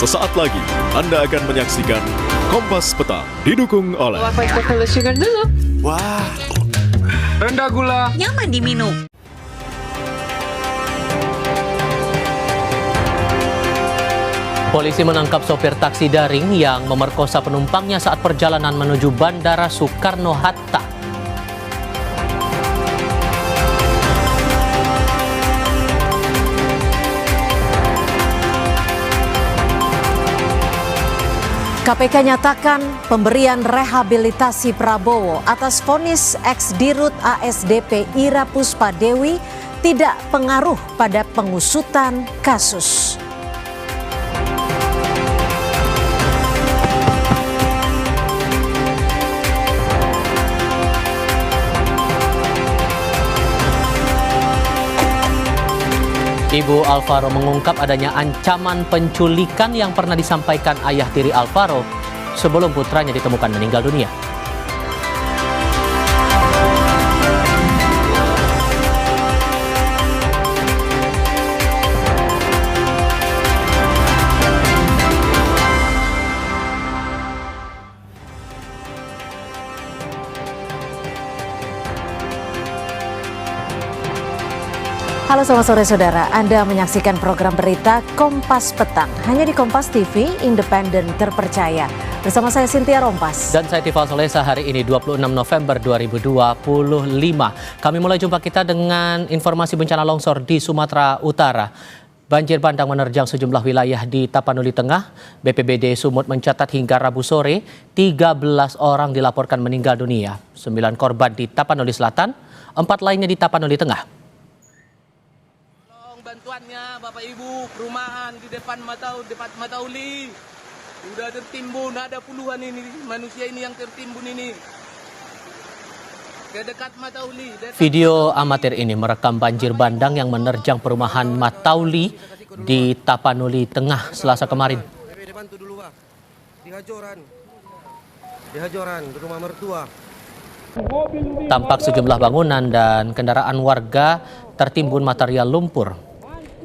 Sesaat lagi Anda akan menyaksikan Kompas Petang didukung oleh White chocolate sugar dulu. Wah, rendah gula. Nyaman diminum. Polisi menangkap sopir taksi daring yang memerkosa penumpangnya saat perjalanan menuju Bandara Soekarno-Hatta. KPK nyatakan pemberian rehabilitasi Prabowo atas vonis ex-Dirut ASDP Ira Puspadewi tidak pengaruh pada pengusutan kasus. Ibu Alvaro mengungkap adanya ancaman penculikan yang pernah disampaikan ayah tiri Alvaro sebelum putranya ditemukan meninggal dunia. Halo selamat sore saudara, Anda menyaksikan program berita Kompas Petang hanya di Kompas TV, independen terpercaya. Bersama saya Cynthia Rompas. Dan saya Tifal Solesa. Hari ini 26 November 2025. Kami mulai jumpa kita dengan informasi bencana longsor di Sumatera Utara. Banjir bandang menerjang sejumlah wilayah di Tapanuli Tengah. BPBD Sumut mencatat hingga Rabu sore 13 orang dilaporkan meninggal dunia. 9 korban di Tapanuli Selatan, 4 lainnya di Tapanuli Tengah. Bantuannya Bapak Ibu, perumahan di depan Matauli sudah tertimbun, ada puluhan ini manusia ini yang tertimbun ini ke dekat Matauli. Video amatir ini merekam banjir bandang yang menerjang perumahan Matauli di Tapanuli Tengah Selasa kemarin. Bantu dulu, Pak. Di Hajoran, di rumah mertua. Tampak sejumlah bangunan dan kendaraan warga tertimbun material lumpur.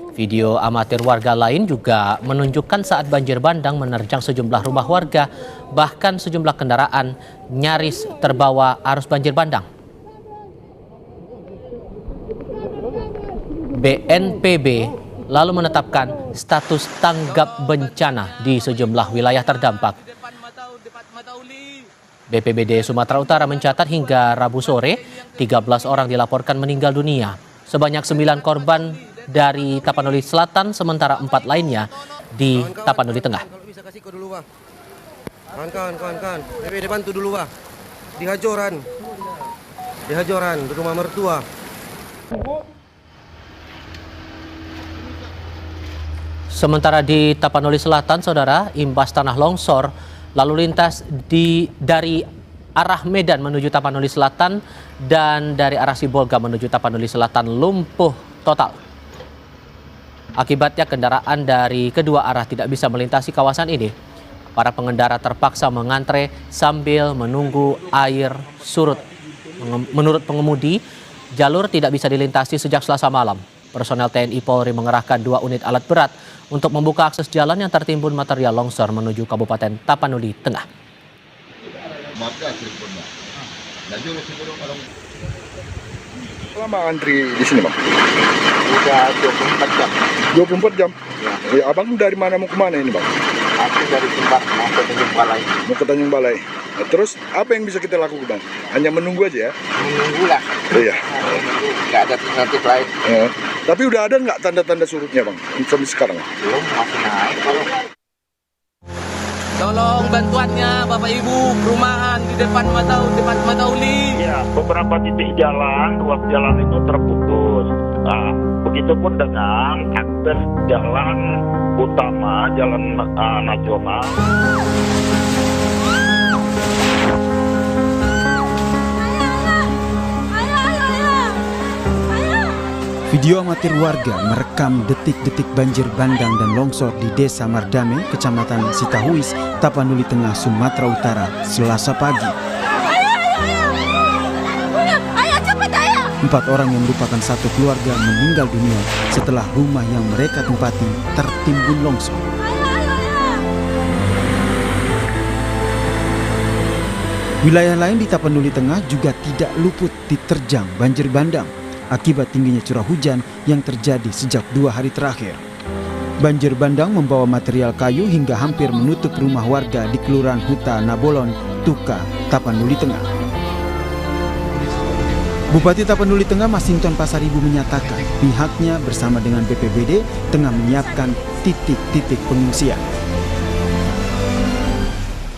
Video amatir warga lain juga menunjukkan saat banjir bandang menerjang sejumlah rumah warga, bahkan sejumlah kendaraan nyaris terbawa arus banjir bandang. BNPB lalu menetapkan status tanggap bencana di sejumlah wilayah terdampak. BPBD Sumatera Utara mencatat hingga Rabu sore 13 orang dilaporkan meninggal dunia. Sebanyak 9 korban dari Tapanuli Selatan, sementara 4 lainnya di Tapanuli Tengah. Kalau bisa kasih kau dulu, Pak. Kawan. BPBD bantu dulu, Pak. Di Hajoran, di rumah mertua. Sementara di Tapanuli Selatan, saudara, imbas tanah longsor, lalu lintas dari arah Medan menuju Tapanuli Selatan dan dari arah Sibolga menuju Tapanuli Selatan lumpuh total. Akibatnya kendaraan dari kedua arah tidak bisa melintasi kawasan ini. Para pengendara terpaksa mengantre sambil menunggu air surut. Menurut pengemudi, jalur tidak bisa dilintasi sejak Selasa malam. Personel TNI Polri mengerahkan 2 unit alat berat untuk membuka akses jalan yang tertimbun material longsor menuju Kabupaten Tapanuli Tengah. Lama antri di sini, Bang? Udah 24 jam. 24 jam? Ya. Ya, Abang dari mana mau kemana ini, Bang? Aku dari Sumbar mau ke Tanjung Balai. Mau ke Tanjung Balai. Nah, terus apa yang bisa kita lakukan, Bang? Hanya menunggu aja ya? Menunggu lah. Iya. Nggak ada alternatif lain. Ya. Tapi udah ada nggak tanda-tanda surutnya, Bang? Sampai sekarang? Belum, masih naik kalau. Tolong bantuannya Bapak Ibu, perumahan di depan Matauli. Ya, beberapa titik jalan, ruas jalan itu terputus. Nah, begitupun dengan akses jalan utama, jalan nasional. Video amatir warga merekam detik-detik banjir bandang dan longsor di Desa Mardame, Kecamatan Sitahuis, Tapanuli Tengah, Sumatera Utara, Selasa pagi. 4 orang yang merupakan satu keluarga meninggal dunia setelah rumah yang mereka tempati tertimbun longsor. Wilayah lain di Tapanuli Tengah juga tidak luput diterjang banjir bandang akibat tingginya curah hujan yang terjadi sejak 2 hari terakhir. Banjir bandang membawa material kayu hingga hampir menutup rumah warga di Kelurahan Huta Nabolon, Tuka, Tapanuli Tengah. Bupati Tapanuli Tengah Masinton Pasaribu menyatakan pihaknya bersama dengan BPBD tengah menyiapkan titik-titik pengungsian.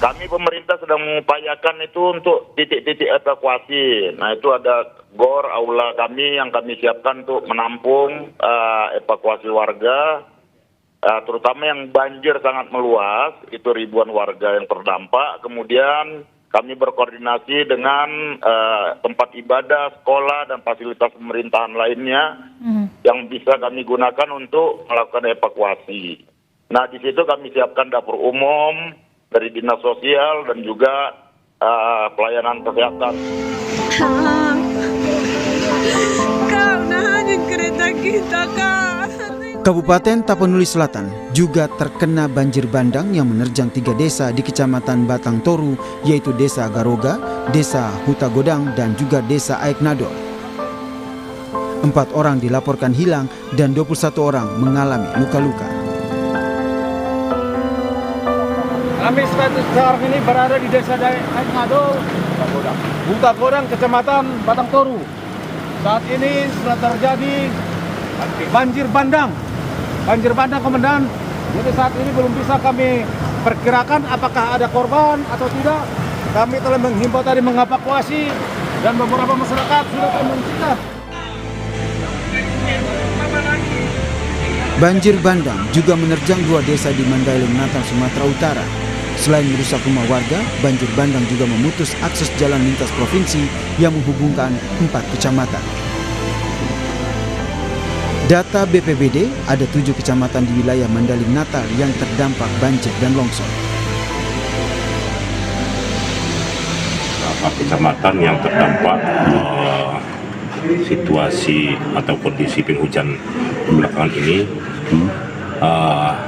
Kami pemerintah sedang mengupayakan itu untuk titik-titik evakuasi. Nah, itu ada GOR aula kami yang kami siapkan untuk menampung evakuasi warga, terutama yang banjir sangat meluas, itu ribuan warga yang terdampak. Kemudian kami berkoordinasi dengan tempat ibadah, sekolah, dan fasilitas pemerintahan lainnya yang bisa kami gunakan untuk melakukan evakuasi. Nah, di situ kami siapkan dapur umum dari Dinas Sosial dan juga pelayanan kesehatan. Kau nahanin kereta kita, Kak. Kabupaten Tapanuli Selatan juga terkena banjir bandang yang menerjang 3 desa di Kecamatan Batang Toru, yaitu Desa Garoga, Desa Huta Godang, dan juga Desa Aiknador. 4 orang dilaporkan hilang dan 21 orang mengalami luka-luka. Kami sekarang ini berada di Desa Aiknador, Huta Godang, Kecamatan Batang Toru. Saat ini sudah terjadi banjir bandang. Banjir bandang, Komandan. Jadi saat ini belum bisa kami perkirakan apakah ada korban atau tidak. Kami telah menghimbau tadi mengevakuasi dan beberapa masyarakat sudah mengungsikan. Banjir bandang juga menerjang 2 desa di Mandailing, Natal, Sumatera Utara. Selain merusak rumah warga, banjir bandang juga memutus akses jalan lintas provinsi yang menghubungkan 4 kecamatan. Data BPBD, ada 7 kecamatan di wilayah Mandailing, Natal yang terdampak banjir dan longsor. Kecamatan yang terdampak situasi atau kondisi penghujan belakangan ini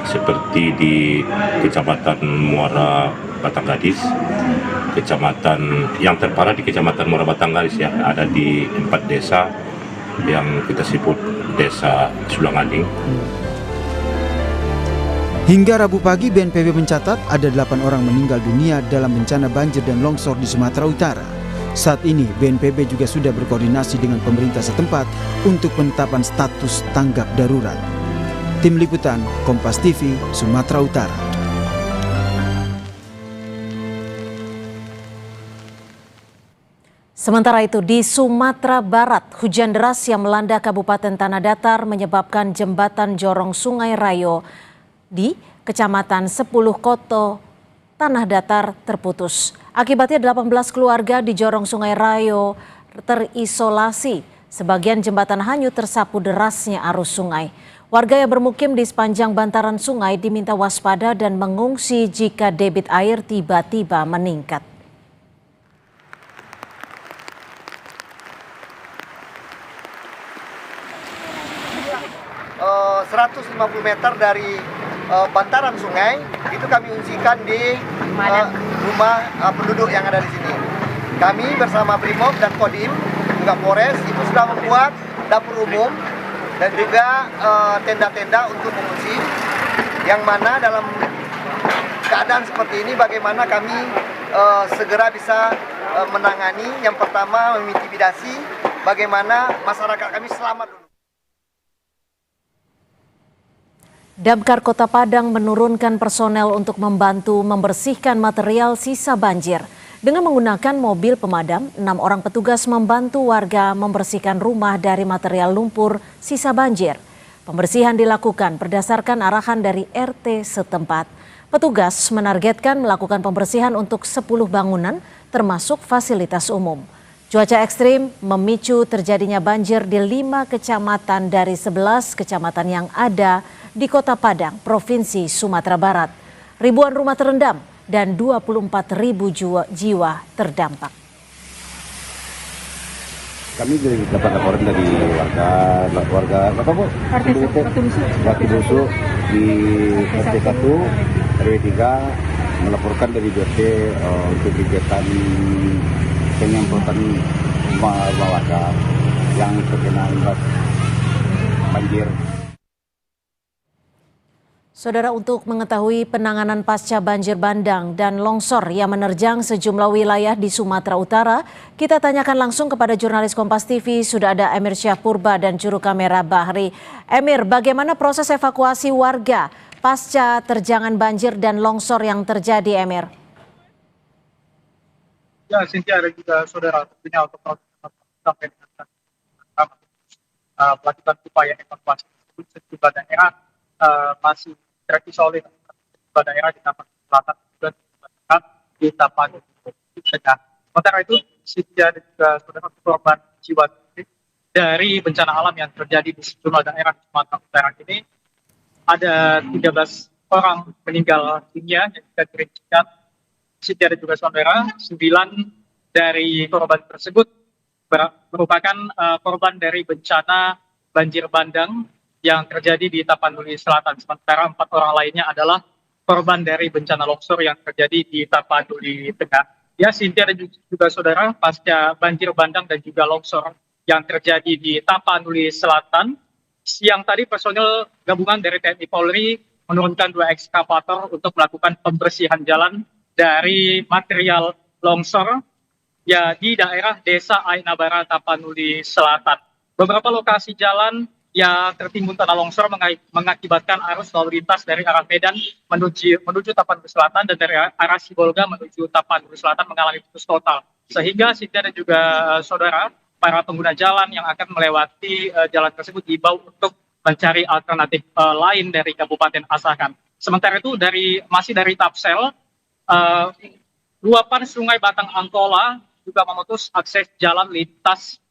seperti di Kecamatan Muara Batang Gadis, kecamatan yang terparah di Kecamatan Muara Batang Gadis ya, ada di 4 desa yang kita sebut Desa Sulangading. Hingga Rabu pagi, BNPB mencatat ada 8 orang meninggal dunia dalam bencana banjir dan longsor di Sumatera Utara. Saat ini, BNPB juga sudah berkoordinasi dengan pemerintah setempat untuk penetapan status tanggap darurat. Tim Liputan, Kompas TV, Sumatera Utara. Sementara itu di Sumatera Barat, hujan deras yang melanda Kabupaten Tanah Datar menyebabkan jembatan Jorong Sungai Rayo di Kecamatan 10 Koto Tanah Datar terputus. Akibatnya 18 keluarga di Jorong Sungai Rayo terisolasi. Sebagian jembatan hanyut tersapu derasnya arus sungai. Warga yang bermukim di sepanjang bantaran sungai diminta waspada dan mengungsi jika debit air tiba-tiba meningkat. 150 meter dari bantaran sungai itu kami ungsikan di rumah penduduk yang ada di sini. Kami bersama Brimob dan Kodim juga Polres itu sudah membuat dapur umum dan juga tenda-tenda untuk mengungsi, yang mana dalam keadaan seperti ini bagaimana kami segera bisa menangani. Yang pertama memitigasi bagaimana masyarakat kami selamat dulu. Damkar Kota Padang menurunkan personel untuk membantu membersihkan material sisa banjir. Dengan menggunakan mobil pemadam, 6 orang petugas membantu warga membersihkan rumah dari material lumpur sisa banjir. Pembersihan dilakukan berdasarkan arahan dari RT setempat. Petugas menargetkan melakukan pembersihan untuk 10 bangunan termasuk fasilitas umum. Cuaca ekstrim memicu terjadinya banjir di 5 kecamatan dari 11 kecamatan yang ada di Kota Padang, Provinsi Sumatera Barat. Ribuan rumah terendam dan 24.000 jiwa terdampak. Kami dapat laporan dari warga apa Bu? Batu Busuk di RT 1 RW 3 melaporkan dari BRT untuk kegiatan penyemprotan warga yang terkena imbas banjir. Saudara, untuk mengetahui penanganan pasca banjir bandang dan longsor yang menerjang sejumlah wilayah di Sumatera Utara, kita tanyakan langsung kepada jurnalis Kompas TV, sudah ada Emir Syahpurba dan juru kamera Bahri. Emir, bagaimana proses evakuasi warga pasca terjangan banjir dan longsor yang terjadi, Emir? Ya, Cynthia dan juga saudara, tentunya untuk sampai dengan melakukan upaya evakuasi tersebut, sejumlah daerah masih terisolir. Sejumlah daerah di Tapanuli Selatan juga di Tapanuli Tengah. Sementara itu, Cynthia dan juga saudara, korban jiwa dari bencana alam yang terjadi di sejumlah daerah di Sumatera Utara ini ada 13 orang meninggal dunia yang kita dirincikan. Cynthia dan juga saudara, 9 dari korban tersebut merupakan korban dari bencana banjir bandang yang terjadi di Tapanuli Selatan. Sementara 4 orang lainnya adalah korban dari bencana longsor yang terjadi di Tapanuli Tengah. Ya, Cynthia dan juga saudara, pasca banjir bandang dan juga longsor yang terjadi di Tapanuli Selatan, siang tadi personil gabungan dari TNI Polri menurunkan 2 ekskavator untuk melakukan pembersihan jalan dari material longsor ya di daerah Desa Ainabara, Tapanuli Selatan. Beberapa lokasi jalan yang tertimbun tanah longsor mengakibatkan arus lalu lintas dari arah Medan menuju Tapanuli Selatan dan dari arah Sibolga menuju Tapanuli Selatan mengalami putus total. Sehingga Cynthia dan juga saudara, para pengguna jalan yang akan melewati jalan tersebut diimbau untuk mencari alternatif lain dari Kabupaten Asahan. Sementara itu masih dari Tapsel, luapan Sungai Batang Angkola juga memutus akses jalan lintas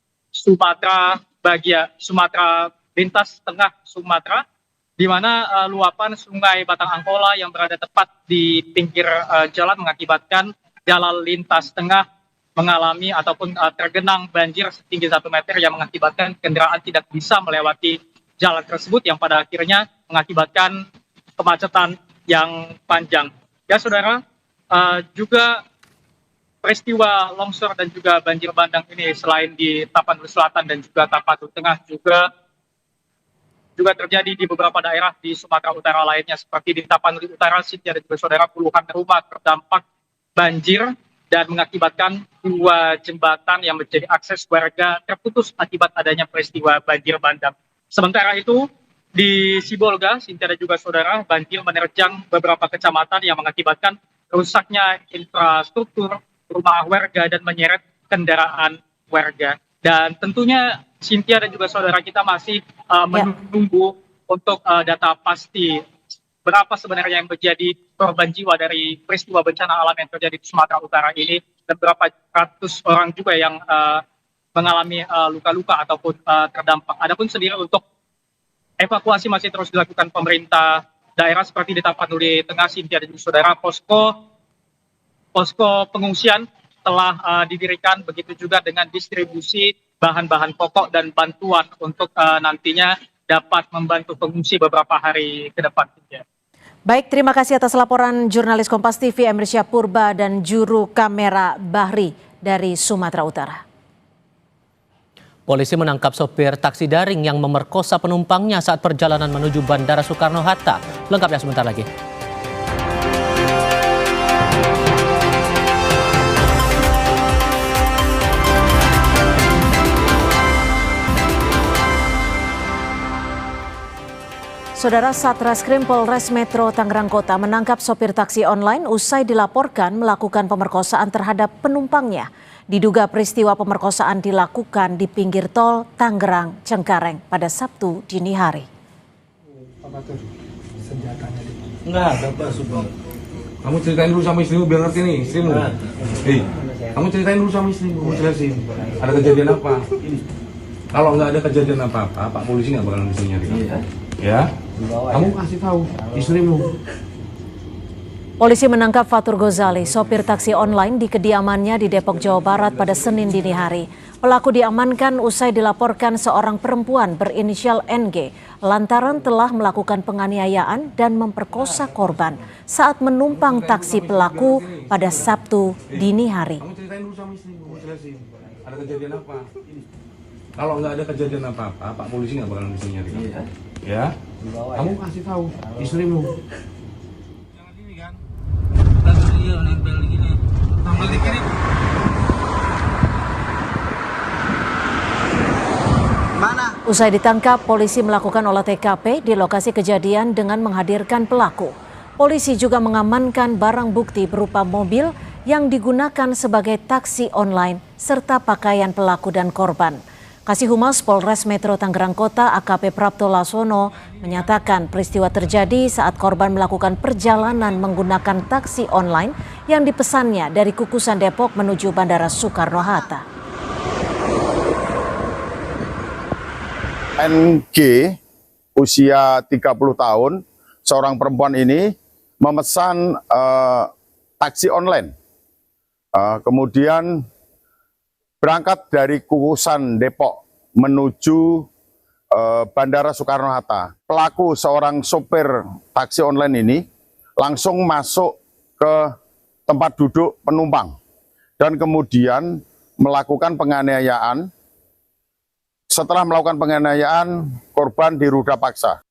lintas tengah Sumatera, di mana luapan Sungai Batang Angkola yang berada tepat di pinggir jalan mengakibatkan jalan lintas tengah mengalami ataupun tergenang banjir setinggi 1 meter yang mengakibatkan kendaraan tidak bisa melewati jalan tersebut yang pada akhirnya mengakibatkan kemacetan yang panjang. Ya saudara, juga peristiwa longsor dan juga banjir bandang ini selain di Tapanuli Selatan dan juga Tapanuli Tengah juga terjadi di beberapa daerah di Sumatera Utara lainnya, seperti di Tapanuli Utara, Cynthia dan juga saudara, puluhan rumah terdampak banjir dan mengakibatkan 2 jembatan yang menjadi akses warga terputus akibat adanya peristiwa banjir bandang. Sementara itu di Sibolga, Cynthia dan juga saudara, banjir menerjang beberapa kecamatan yang mengakibatkan rusaknya infrastruktur rumah warga dan menyeret kendaraan warga. Dan tentunya Cynthia dan juga saudara, kita masih menunggu untuk data pasti berapa sebenarnya yang menjadi korban jiwa dari peristiwa bencana alam yang terjadi di Sumatera Utara ini, dan berapa ratus orang juga yang mengalami luka-luka ataupun terdampak. Adapun sendiri untuk evakuasi masih terus dilakukan pemerintah daerah, seperti di Tapanuli Tengah, Cynthia dan juga saudara, posko pengungsian telah didirikan, begitu juga dengan distribusi bahan-bahan pokok dan bantuan untuk nantinya dapat membantu pengungsi beberapa hari ke depan. Baik, terima kasih atas laporan jurnalis Kompas TV Emir Syahpurba dan juru kamera Bahri dari Sumatera Utara. Polisi menangkap sopir taksi daring yang memerkosa penumpangnya saat perjalanan menuju Bandara Soekarno-Hatta. Lengkapnya sebentar lagi. Saudara, Satreskrim Polres Metro Tangerang Kota menangkap sopir taksi online usai dilaporkan melakukan pemerkosaan terhadap penumpangnya. Diduga peristiwa pemerkosaan dilakukan di pinggir tol Tangerang Cengkareng pada Sabtu dini hari. Enggak ada Pak Subang. Kamu ceritain dulu sama istrimu biar ngerti nih istrimu. Kamu ceritain dulu sama istrimu, kamu jelasin. Ada kejadian apa? Kalau nggak ada kejadian apa-apa, Pak polisi nggak bakal bisa nyari kamu. Ya, kamu kasih tahu istrimu. Polisi menangkap Fatur Gozali, sopir taksi online di kediamannya di Depok, Jawa Barat pada Senin dini hari. Pelaku diamankan usai dilaporkan seorang perempuan berinisial NG lantaran telah melakukan penganiayaan dan memperkosa korban saat menumpang taksi pelaku pada Sabtu dini hari. Kamu ceritain dulu sama istrimu, jelasin. Ada kejadian apa? Kalau nggak ada kejadian apa-apa, Pak polisi nggak bakalan bisa nyari. Ya? Kamu kasih tahu istrimu. Jangan ini kan. Iya, nempel gini. Tambah di kiri. Usai ditangkap, polisi melakukan olah TKP di lokasi kejadian dengan menghadirkan pelaku. Polisi juga mengamankan barang bukti berupa mobil yang digunakan sebagai taksi online serta pakaian pelaku dan korban. Kasih Humas Polres Metro Tangerang Kota AKP Prapto Lasono menyatakan peristiwa terjadi saat korban melakukan perjalanan menggunakan taksi online yang dipesannya dari Kukusan Depok menuju Bandara Soekarno-Hatta. NG usia 30 tahun, seorang perempuan ini memesan taksi online. Kemudian berangkat dari Kukusan Depok menuju Bandara Soekarno-Hatta. Pelaku seorang sopir taksi online ini langsung masuk ke tempat duduk penumpang dan kemudian melakukan penganiayaan. Setelah melakukan penganiayaan, korban diruda paksa.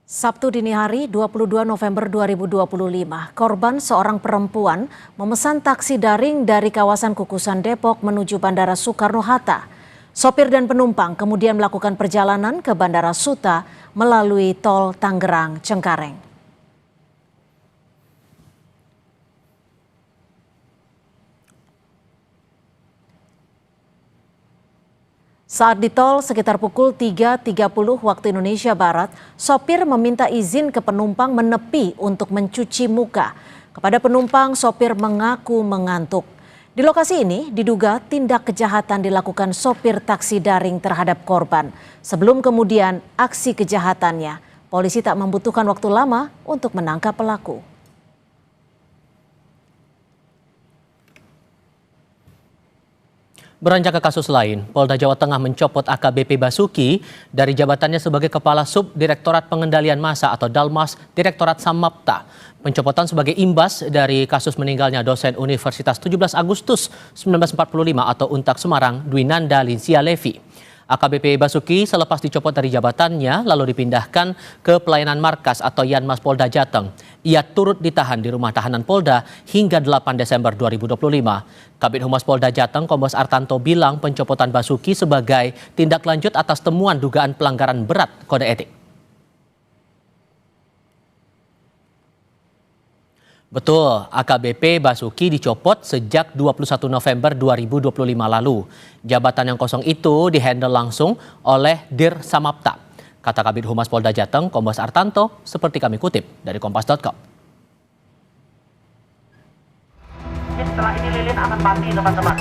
Sabtu dini hari 22 November 2025, korban seorang perempuan memesan taksi daring dari kawasan Kukusan Depok menuju Bandara Soekarno-Hatta. Sopir dan penumpang kemudian melakukan perjalanan ke Bandara Suta melalui tol Tangerang Cengkareng. Saat di tol sekitar pukul 3.30 waktu Indonesia Barat, sopir meminta izin ke penumpang menepi untuk mencuci muka. Kepada penumpang, sopir mengaku mengantuk. Di lokasi ini diduga tindak kejahatan dilakukan sopir taksi daring terhadap korban. Sebelum kemudian aksi kejahatannya, polisi tak membutuhkan waktu lama untuk menangkap pelaku. Beranjak ke kasus lain, Polda Jawa Tengah mencopot AKBP Basuki dari jabatannya sebagai Kepala Subdirektorat Pengendalian Massa atau Dalmas Direktorat Samapta. Pencopotan sebagai imbas dari kasus meninggalnya dosen Universitas 17 Agustus 1945 atau Untak Semarang, Dwinanda Lincia Levi. AKBP Basuki selepas dicopot dari jabatannya lalu dipindahkan ke pelayanan markas atau Yanmas Polda Jateng. Ia turut ditahan di rumah tahanan Polda hingga 8 Desember 2025. Kabid Humas Polda Jateng Kombes Artanto bilang pencopotan Basuki sebagai tindak lanjut atas temuan dugaan pelanggaran berat kode etik. Betul, AKBP Basuki dicopot sejak 21 November 2025 lalu. Jabatan yang kosong itu dihandle langsung oleh Dir Samapta. Kata Kabid Humas Polda Jateng, Kombes Artanto, seperti kami kutip dari Kompas.com. Setelah ini lilin akan mati, teman-teman.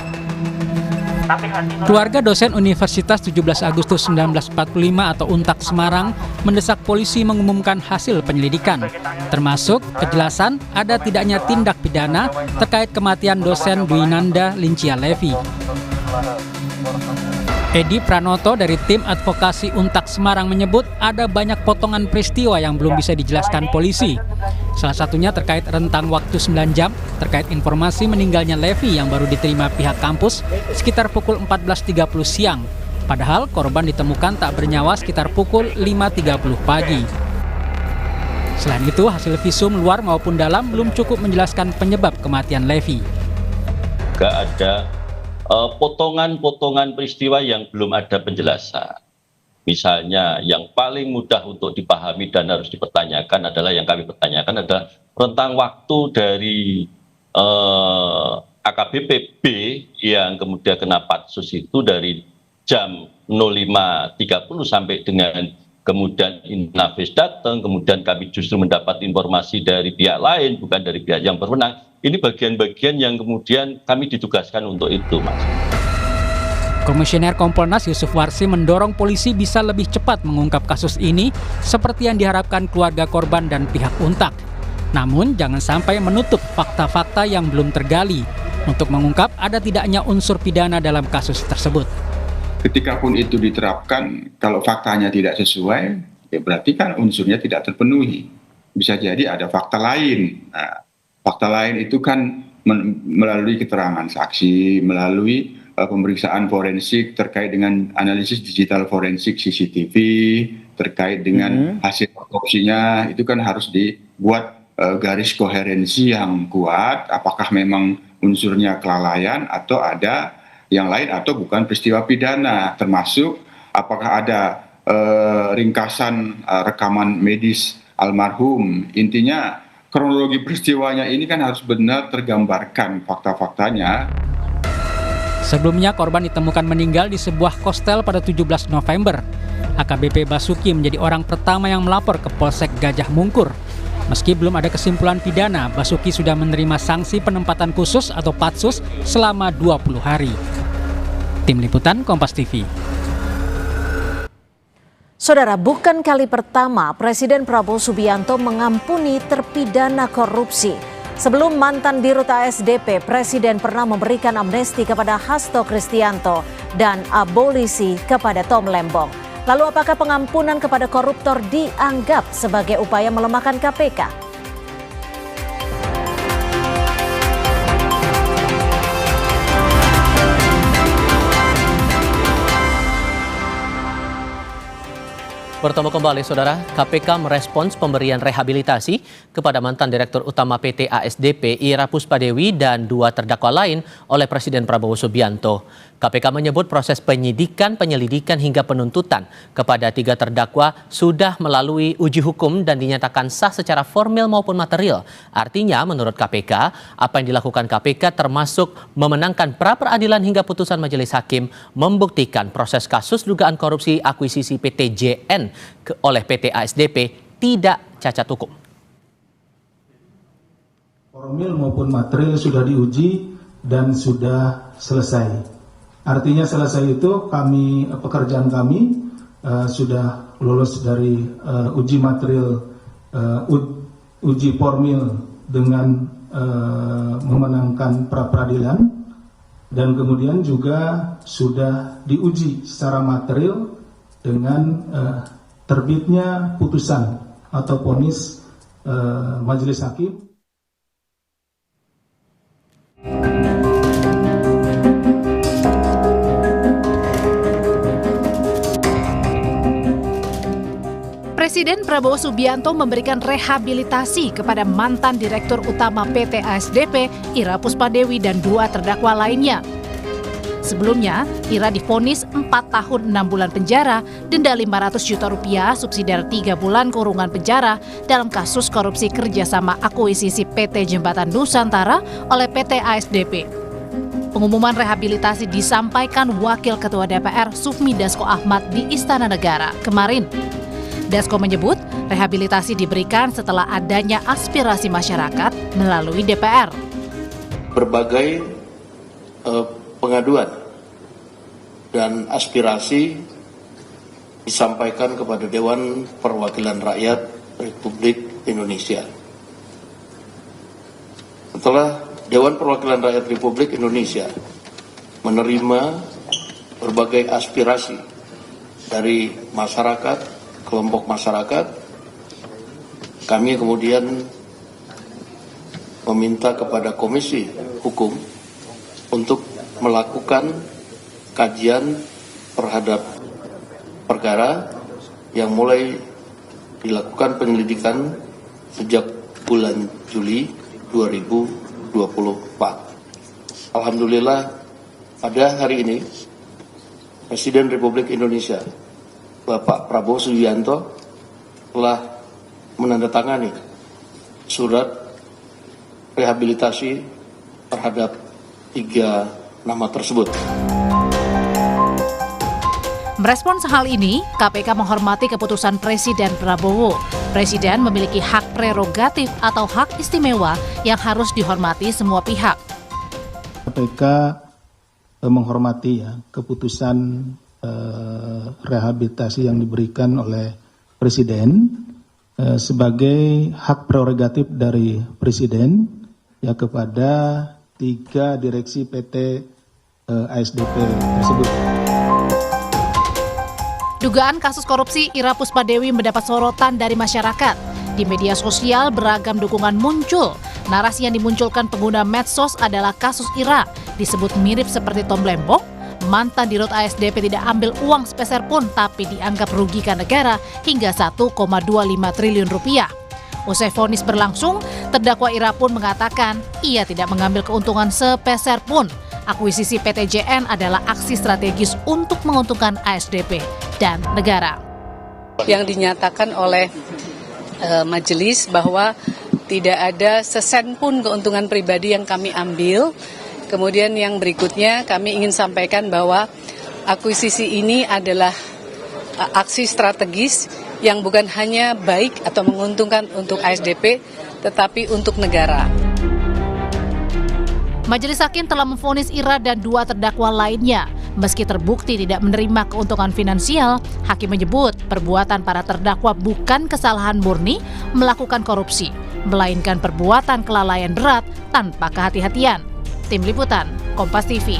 Keluarga dosen Universitas 17 Agustus 1945 atau Untak Semarang mendesak polisi mengumumkan hasil penyelidikan, termasuk kejelasan ada tidaknya tindak pidana terkait kematian dosen Dwinanda Lincia Levi. Edi Pranoto dari tim advokasi Untak Semarang menyebut ada banyak potongan peristiwa yang belum bisa dijelaskan polisi. Salah satunya terkait rentang waktu 9 jam terkait informasi meninggalnya Levi yang baru diterima pihak kampus sekitar pukul 14.30 siang. Padahal korban ditemukan tak bernyawa sekitar pukul 5.30 pagi. Selain itu, hasil visum luar maupun dalam belum cukup menjelaskan penyebab kematian Levi. Gak ada potongan-potongan peristiwa yang belum ada penjelasan. Misalnya yang paling mudah untuk dipahami dan harus dipertanyakan adalah yang kami pertanyakan adalah rentang waktu dari AKBP B yang kemudian kena patsus itu dari jam 05.30 sampai dengan kemudian Inafis datang, kemudian kami justru mendapat informasi dari pihak lain, bukan dari pihak yang berwenang. Ini bagian-bagian yang kemudian kami ditugaskan untuk itu, Mas. Komisioner Kompolnas Yusuf Warsi mendorong polisi bisa lebih cepat mengungkap kasus ini seperti yang diharapkan keluarga korban dan pihak Untak. Namun jangan sampai menutup fakta-fakta yang belum tergali untuk mengungkap ada tidaknya unsur pidana dalam kasus tersebut. Ketika pun itu diterapkan, kalau faktanya tidak sesuai, ya berarti kan unsurnya tidak terpenuhi. Bisa jadi ada fakta lain. Nah, fakta lain itu kan melalui keterangan saksi, melalui pemeriksaan forensik terkait dengan analisis digital forensik CCTV, terkait dengan hasil otopsinya, itu kan harus dibuat garis koherensi yang kuat, apakah memang unsurnya kelalaian atau ada yang lain atau bukan peristiwa pidana, termasuk apakah ada ringkasan rekaman medis almarhum. Intinya kronologi peristiwanya ini kan harus benar tergambarkan fakta-faktanya. Sebelumnya korban ditemukan meninggal di sebuah kostel pada 17 November. AKBP Basuki menjadi orang pertama yang melapor ke Polsek Gajah Mungkur. Meski belum ada kesimpulan pidana, Basuki sudah menerima sanksi penempatan khusus atau patsus selama 20 hari. Tim Liputan Kompas TV. Saudara, bukan kali pertama Presiden Prabowo Subianto mengampuni terpidana korupsi. Sebelum mantan Dirut ASDP, Presiden pernah memberikan amnesti kepada Hasto Kristianto dan abolisi kepada Tom Lembong. Lalu apakah pengampunan kepada koruptor dianggap sebagai upaya melemahkan KPK? Bertemu kembali, Saudara. KPK merespons pemberian rehabilitasi kepada mantan Direktur Utama PT ASDP Ira Puspadewi dan 2 terdakwa lain oleh Presiden Prabowo Subianto. KPK menyebut proses penyidikan, penyelidikan hingga penuntutan kepada 3 terdakwa sudah melalui uji hukum dan dinyatakan sah secara formil maupun material. Artinya, menurut KPK, apa yang dilakukan KPK termasuk memenangkan pra-peradilan hingga putusan majelis hakim membuktikan proses kasus dugaan korupsi akuisisi PT JN oleh PT ASDP tidak cacat hukum. Formil maupun material sudah diuji dan sudah selesai. Artinya selesai itu pekerjaan kami sudah lulus dari uji material, uji formil dengan memenangkan pra-peradilan, dan kemudian juga sudah diuji secara material dengan terbitnya putusan atau vonis majelis hakim. Presiden Prabowo Subianto memberikan rehabilitasi kepada mantan Direktur Utama PT ASDP Ira Puspadewi dan 2 terdakwa lainnya. Sebelumnya, Ira divonis 4 tahun 6 bulan penjara, denda 500 juta rupiah, subsidiar 3 bulan kurungan penjara dalam kasus korupsi kerjasama akuisisi PT Jembatan Nusantara oleh PT ASDP. Pengumuman rehabilitasi disampaikan Wakil Ketua DPR Sufmi Dasko Ahmad di Istana Negara kemarin. Dasko menyebut rehabilitasi diberikan setelah adanya aspirasi masyarakat melalui DPR. Berbagai pengaduan dan aspirasi disampaikan kepada Dewan Perwakilan Rakyat Republik Indonesia. Setelah Dewan Perwakilan Rakyat Republik Indonesia menerima berbagai aspirasi dari masyarakat, kelompok masyarakat, kami kemudian meminta kepada Komisi Hukum untuk melakukan kajian terhadap perkara yang mulai dilakukan penyelidikan sejak bulan Juli 2024. Alhamdulillah, pada hari ini Presiden Republik Indonesia Bapak Prabowo Subianto telah menandatangani surat rehabilitasi terhadap 3 nama tersebut. Merespons hal ini, KPK menghormati keputusan Presiden Prabowo. Presiden memiliki hak prerogatif atau hak istimewa yang harus dihormati semua pihak. KPK menghormati ya keputusan rehabilitasi yang diberikan oleh Presiden sebagai hak prerogatif dari Presiden ya kepada 3 direksi PT ASDP tersebut. Dugaan kasus korupsi Ira Puspadewi mendapat sorotan dari masyarakat. Di media sosial beragam dukungan muncul. Narasi yang dimunculkan pengguna medsos adalah kasus Ira disebut mirip seperti Tom Lembong. Mantan Dirut ASDP tidak ambil uang sepeser pun tapi dianggap merugikan negara hingga 1,25 triliun rupiah. Usai vonis berlangsung, terdakwa Ira pun mengatakan ia tidak mengambil keuntungan sepeser pun. Akuisisi PT JN adalah aksi strategis untuk menguntungkan ASDP dan negara. Yang dinyatakan oleh majelis bahwa tidak ada sesen pun keuntungan pribadi yang kami ambil. Kemudian yang berikutnya kami ingin sampaikan bahwa akuisisi ini adalah aksi strategis yang bukan hanya baik atau menguntungkan untuk ASDP, tetapi untuk negara. Majelis Hakim telah memvonis Ira dan 2 terdakwa lainnya. Meski terbukti tidak menerima keuntungan finansial, Hakim menyebut perbuatan para terdakwa bukan kesalahan murni melakukan korupsi, melainkan perbuatan kelalaian berat tanpa kehati-hatian. Tim Liputan, Kompas TV.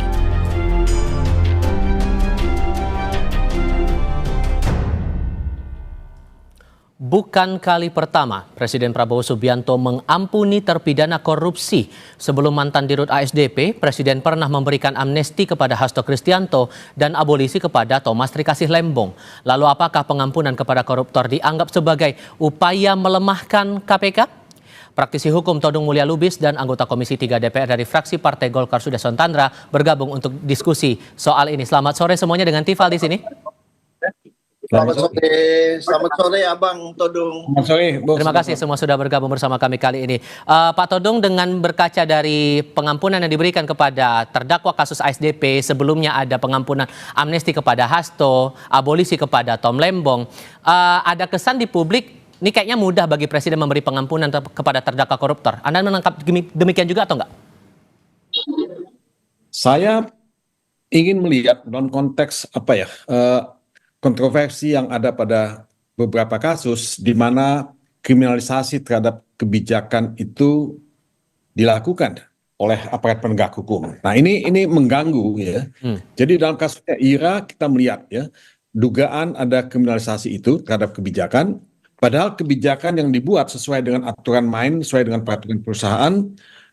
Bukan kali pertama Presiden Prabowo Subianto mengampuni terpidana korupsi. Sebelum mantan Dirut ASDP, Presiden pernah memberikan amnesti kepada Hasto Kristianto dan abolisi kepada Thomas Trikasih Lembong. Lalu apakah pengampunan kepada koruptor dianggap sebagai upaya melemahkan KPK? Praktisi hukum Todung Mulya Lubis dan anggota Komisi 3 DPR dari fraksi Partai Golkar Sudha Sonttandra bergabung untuk diskusi soal ini. Selamat sore semuanya dengan Tifal di sini. Selamat sore Abang Todung. Selamat sore. Terima kasih semua sudah bergabung bersama kami kali ini. Pak Todung, dengan berkaca dari pengampunan yang diberikan kepada terdakwa kasus ASDP, sebelumnya ada pengampunan amnesti kepada Hasto, abolisi kepada Tom Lembong. Ada kesan di publik, ini kayaknya mudah bagi Presiden memberi pengampunan kepada terdakwa koruptor. Anda menangkap demikian juga atau enggak? Saya ingin melihat dalam konteks kontroversi yang ada pada beberapa kasus di mana kriminalisasi terhadap kebijakan itu dilakukan oleh aparat penegak hukum. Nah, ini mengganggu ya. Jadi dalam kasusnya Ira kita melihat ya, dugaan ada kriminalisasi itu terhadap kebijakan, padahal kebijakan yang dibuat sesuai dengan aturan main, sesuai dengan peraturan perusahaan,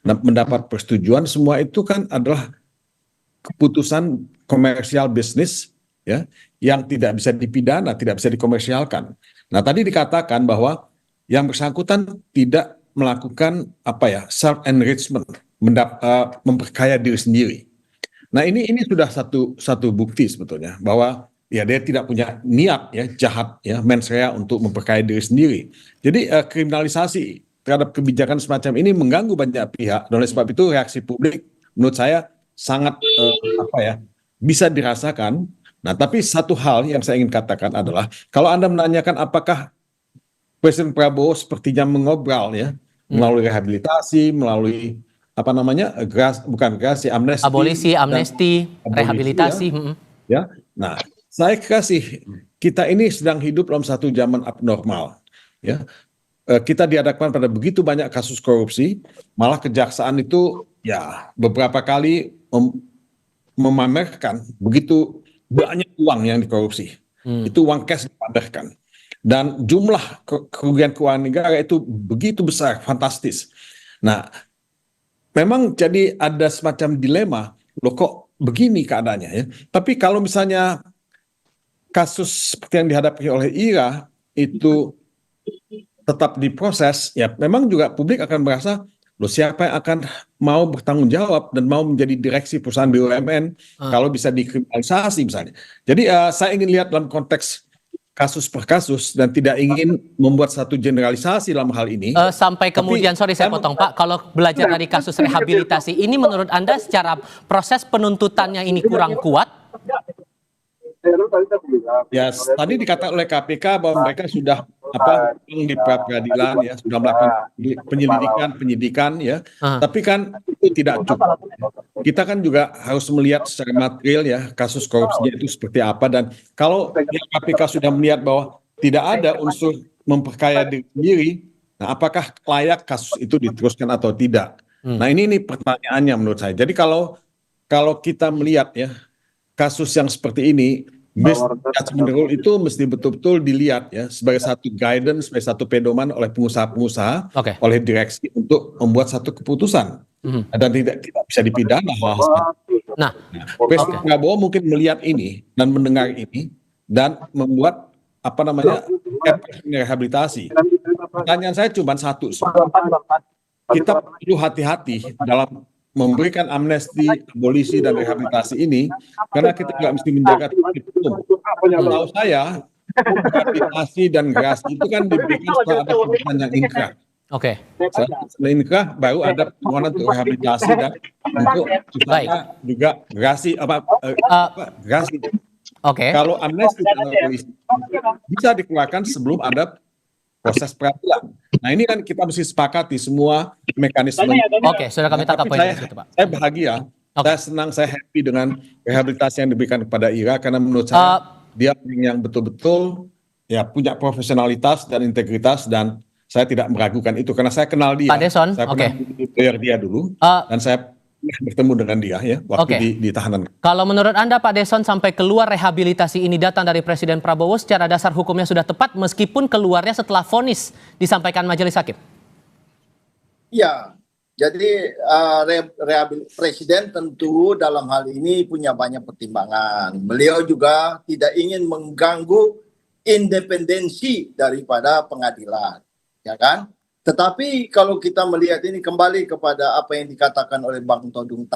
mendapat persetujuan, semua itu kan adalah keputusan komersial bisnis ya, yang tidak bisa dipidana, tidak bisa dikomersialkan. Nah, tadi dikatakan bahwa yang bersangkutan tidak melakukan self enrichment, memperkaya diri sendiri. Nah, ini sudah satu bukti sebetulnya bahwa ya dia tidak punya niat ya jahat ya mens rea untuk memperkaya diri sendiri. Jadi kriminalisasi terhadap kebijakan semacam ini mengganggu banyak pihak. Dan oleh sebab itu reaksi publik menurut saya sangat bisa dirasakan. Nah, tapi satu hal yang saya ingin katakan adalah kalau Anda menanyakan apakah Presiden Prabowo sepertinya mengobrol ya melalui rehabilitasi, melalui amnesti, abolisi, rehabilitasi. Ya. Nah, saya kira sih kita ini sedang hidup dalam satu zaman abnormal. Ya, kita dihadapkan pada begitu banyak kasus korupsi, malah kejaksaan itu ya beberapa kali memamerkan begitu banyak uang yang dikorupsi. Itu uang cash dipamerkan. Dan jumlah kerugian keuangan negara itu begitu besar, fantastis. Nah, memang jadi ada semacam dilema, loh kok begini keadaannya ya. Tapi kalau misalnya kasus seperti yang dihadapi oleh Ira itu tetap diproses, ya memang juga publik akan merasa, loh siapa yang akan mau bertanggung jawab dan mau menjadi direksi perusahaan BUMN kalau bisa dikriminalisasi misalnya. Jadi saya ingin lihat dalam konteks kasus per kasus dan tidak ingin membuat satu generalisasi dalam hal ini. Sampai kemudian, sorry saya potong Pak, kalau belajar dari kasus rehabilitasi ini menurut Anda secara proses penuntutannya ini kurang kuat? Ya, tadi dikatakan oleh KPK bahwa mereka sudah di pra-peradilan ya, sudah melakukan penyidikan ya. Tapi kan itu tidak cukup. Kita kan juga harus melihat secara material ya kasus korupsinya itu seperti apa, dan kalau KPK sudah melihat bahwa tidak ada unsur memperkaya diri sendiri, nah apakah layak kasus itu diteruskan atau tidak? Nah ini pertanyaannya menurut saya. Jadi kalau kita melihat ya kasus yang seperti ini, business judgment rule itu mesti betul-betul dilihat ya sebagai satu guidance, sebagai satu pedoman oleh pengusaha-pengusaha, oleh direksi untuk membuat satu keputusan dan tidak bisa dipidana. Nah, Presiden Prabowo mungkin melihat ini dan mendengar ini dan membuat rehabilitasi. Pertanyaan saya cuma satu, kita perlu hati-hati dalam memberikan amnesti, abolisi, dan rehabilitasi ini, karena kita juga mesti menjaga tertib hukum. Tahu saya, rehabilitasi dan gerasi itu kan diberikan setelah ada putusan yang inkrah. Setelah inkrah baru ada permohonan untuk rehabilitasi dan untuk juga gerasi gerasi. Kalau amnesti dan abolisi bisa dikeluarkan sebelum ada proses peradilan. Nah ini kan kita mesti sepakati semua mekanisme. Sudah kami tangkap poin itu, Pak. Saya bahagia, saya senang, saya happy dengan rehabilitasi yang diberikan kepada Ira, karena menurut saya dia yang betul-betul ya punya profesionalitas dan integritas, dan saya tidak meragukan itu karena saya kenal dia. Pak Deson, saya pernah dia dulu, dan saya bertemu dengan dia ya waktu di tahanan. Kalau menurut Anda Pak Deson, sampai keluar rehabilitasi ini datang dari Presiden Prabowo, secara dasar hukumnya sudah tepat meskipun keluarnya setelah vonis disampaikan majelis hakim? Ya, jadi Presiden tentu dalam hal ini punya banyak pertimbangan. Beliau juga tidak ingin mengganggu independensi daripada pengadilan, ya kan? Tetapi kalau kita melihat ini kembali kepada apa yang dikatakan oleh Bang Todung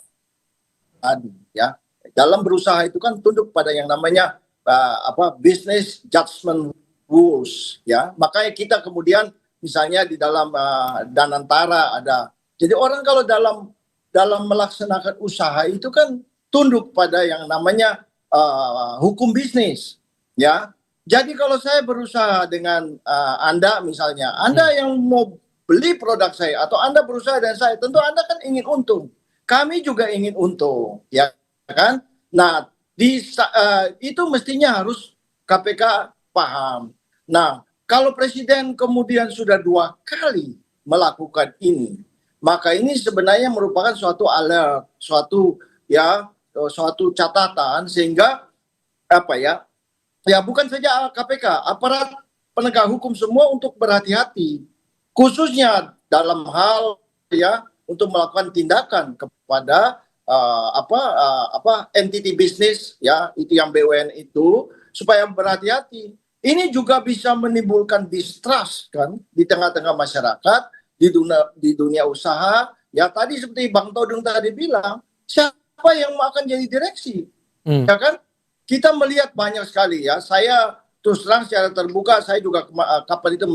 tadi, ya, dalam berusaha itu kan tunduk pada yang namanya business judgment rules, ya. Makanya kita kemudian misalnya di dalam Danantara ada. Jadi orang kalau dalam melaksanakan usaha itu kan tunduk pada yang namanya hukum bisnis, ya. Jadi kalau saya berusaha dengan Anda misalnya, Anda yang mau beli produk saya atau Anda berusaha dengan saya, tentu Anda kan ingin untung. Kami juga ingin untung, ya kan? Nah, itu mestinya harus KPK paham. Nah, kalau Presiden kemudian sudah 2 kali melakukan ini, maka ini sebenarnya merupakan suatu alert, suatu catatan sehingga ya bukan saja KPK, aparat penegak hukum semua untuk berhati-hati, khususnya dalam hal untuk melakukan tindakan kepada entity bisnis ya, itu yang BUMN itu, supaya berhati-hati. Ini juga bisa menimbulkan distrust kan di tengah-tengah masyarakat, di dunia usaha. Ya tadi seperti Bang Todung tadi bilang, siapa yang akan jadi direksi, ya kan? Kita melihat banyak sekali ya. Saya terus terang secara terbuka, saya juga kapan itu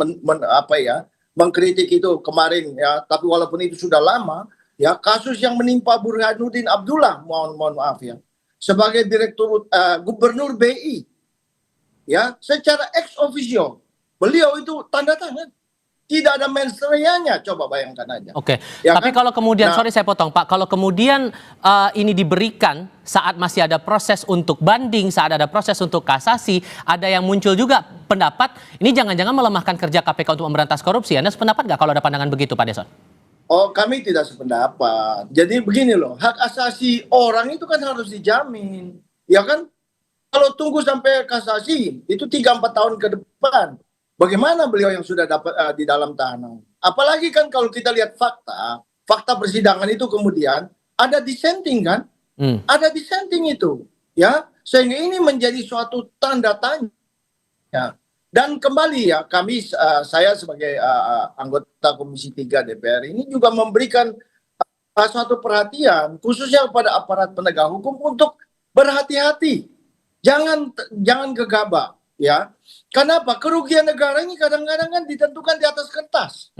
mengkritik itu kemarin ya. Tapi walaupun itu sudah lama ya, kasus yang menimpa Burhanuddin Abdullah, mohon maaf ya, sebagai direktur gubernur BI ya, secara ex officio beliau itu tanda tangan. Tidak ada mensreanya, coba bayangkan aja. Ya, tapi kan? Kalau kemudian, sorry saya potong Pak, kalau kemudian ini diberikan saat masih ada proses untuk banding, saat ada proses untuk kasasi, ada yang muncul juga pendapat, ini jangan-jangan melemahkan kerja KPK untuk memberantas korupsi. Anda sependapat nggak kalau ada pandangan begitu Pak Deson? Oh, kami tidak sependapat. Jadi begini loh, hak asasi orang itu kan harus dijamin. Ya kan? Kalau tunggu sampai kasasi, itu 3-4 tahun ke depan. Bagaimana beliau yang sudah dapat di dalam tahanan? Apalagi kan kalau kita lihat fakta persidangan itu kemudian ada dissenting kan? Ada dissenting itu, ya, sehingga ini menjadi suatu tanda tanya. Ya. Dan kembali ya, saya sebagai anggota Komisi 3 DPR ini juga memberikan suatu perhatian khususnya kepada aparat penegak hukum untuk berhati-hati, jangan gegabah. Ya, kenapa? Kerugian negara ini kadang-kadang kan ditentukan di atas kertas.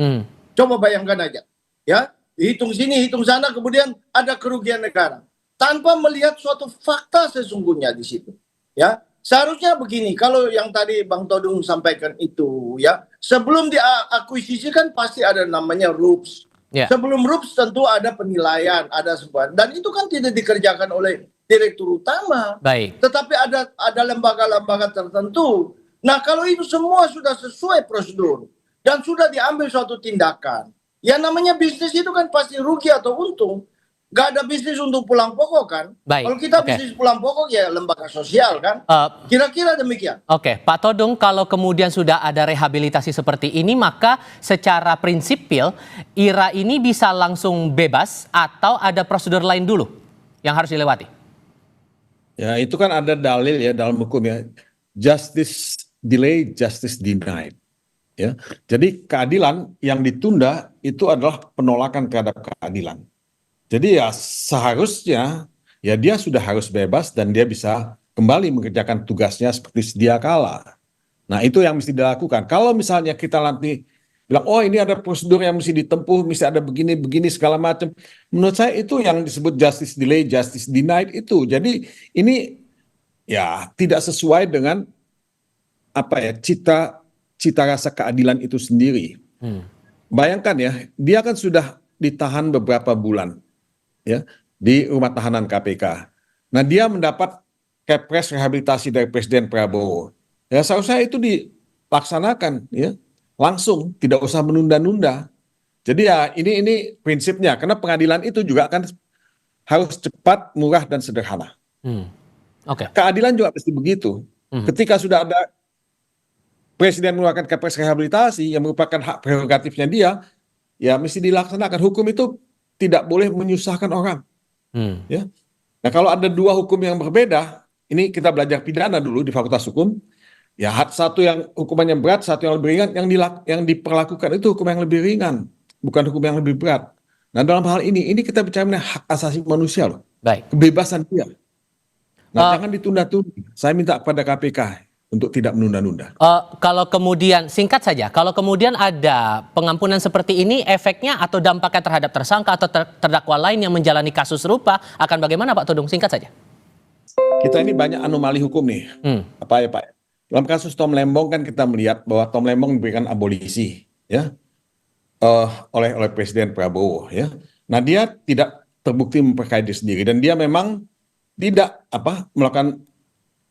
Coba bayangkan aja, ya, hitung sini, hitung sana, kemudian ada kerugian negara tanpa melihat suatu fakta sesungguhnya di situ. Ya, seharusnya begini, kalau yang tadi Bang Todung sampaikan itu ya, sebelum diakuisisikan pasti ada namanya RUPS. Ya. Sebelum RUPS tentu ada penilaian, ada sebuah, dan itu kan tidak dikerjakan oleh direktur utama. Baik. Tetapi ada lembaga-lembaga tertentu. Nah, kalau itu semua sudah sesuai prosedur dan sudah diambil suatu tindakan, ya namanya bisnis itu kan pasti rugi atau untung. Gak ada bisnis untuk pulang pokok kan? Baik, Kalau kita oke. bisnis pulang pokok ya lembaga sosial kan? Kira-kira demikian. Oke, Pak Todung, kalau kemudian sudah ada rehabilitasi seperti ini, maka secara prinsipil Ira ini bisa langsung bebas atau ada prosedur lain dulu yang harus dilewati? Ya, itu kan ada dalil ya dalam hukum ya. Justice delay, justice denied. Ya. Jadi keadilan yang ditunda itu adalah penolakan terhadap keadilan. Jadi ya seharusnya ya dia sudah harus bebas dan dia bisa kembali mengerjakan tugasnya seperti sedia kala. Nah, itu yang mesti dilakukan. Kalau misalnya kita nanti bilang, oh ini ada prosedur yang mesti ditempuh, mesti ada begini segala macam. Menurut saya itu yang disebut justice delay, justice denied itu. Jadi ini ya tidak sesuai dengan apa ya cita rasa keadilan itu sendiri. Bayangkan ya, dia kan sudah ditahan beberapa bulan ya di rumah tahanan KPK. Nah, dia mendapat kepres rehabilitasi dari Presiden Prabowo. Ya seharusnya itu dilaksanakan ya langsung, tidak usah menunda-nunda. Jadi ya ini prinsipnya, karena pengadilan itu juga kan harus cepat, murah dan sederhana. Oke. Keadilan juga pasti begitu. Ketika sudah ada Presiden mengeluarkan kepres rehabilitasi yang merupakan hak prerogatifnya dia, ya mesti dilaksanakan. Hukum itu tidak boleh menyusahkan orang. Ya. Nah, kalau ada dua hukum yang berbeda, ini kita belajar pidana dulu di Fakultas Hukum. Ya, satu yang hukumannya berat, satu yang lebih ringan, yang diperlakukan itu hukum yang lebih ringan, bukan hukum yang lebih berat. Nah, dalam hal ini kita bicara mengenai hak asasi manusia loh. Baik. Kebebasan dia. Nah, jangan ditunda-tunda. Saya minta kepada KPK untuk tidak menunda-nunda. Kalau kemudian, singkat saja, kalau kemudian ada pengampunan seperti ini, efeknya atau dampaknya terhadap tersangka atau terdakwa lain yang menjalani kasus serupa akan bagaimana Pak Todung? Singkat saja. Kita ini banyak anomali hukum nih. Apa ya Pak? Dalam kasus Tom Lembong kan kita melihat bahwa Tom Lembong diberikan abolisi ya oleh Presiden Prabowo ya. Nah, dia tidak terbukti memperkaya diri sendiri dan dia memang tidak melakukan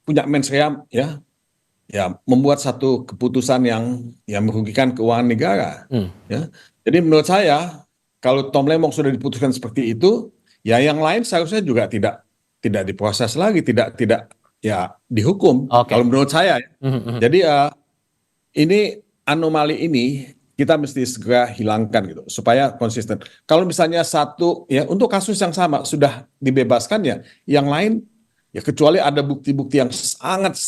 punya mens rea ya membuat satu keputusan yang merugikan keuangan negara. Ya. Jadi menurut saya kalau Tom Lembong sudah diputuskan seperti itu, ya yang lain seharusnya juga tidak diproses lagi, tidak ya dihukum. Kalau menurut saya. Jadi ini anomali ini kita mesti segera hilangkan gitu supaya konsisten. Kalau misalnya satu ya untuk kasus yang sama sudah dibebaskan ya, yang lain ya kecuali ada bukti-bukti yang sangat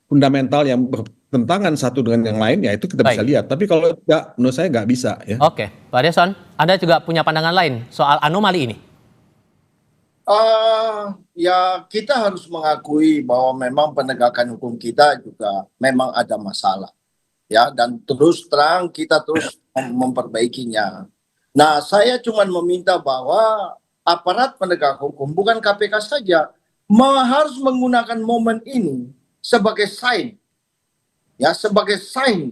fundamental yang bertentangan satu dengan yang lain, ya itu kita bisa lihat. Tapi kalau tidak, menurut saya nggak bisa ya. Oke, Pak Deson, Anda juga punya pandangan lain soal anomali ini? Ya kita harus mengakui bahwa memang penegakan hukum kita juga memang ada masalah ya, dan terus terang kita terus memperbaikinya. Nah, saya cuma meminta bahwa aparat penegak hukum bukan KPK saja harus menggunakan momen ini sebagai sign ya, sebagai sign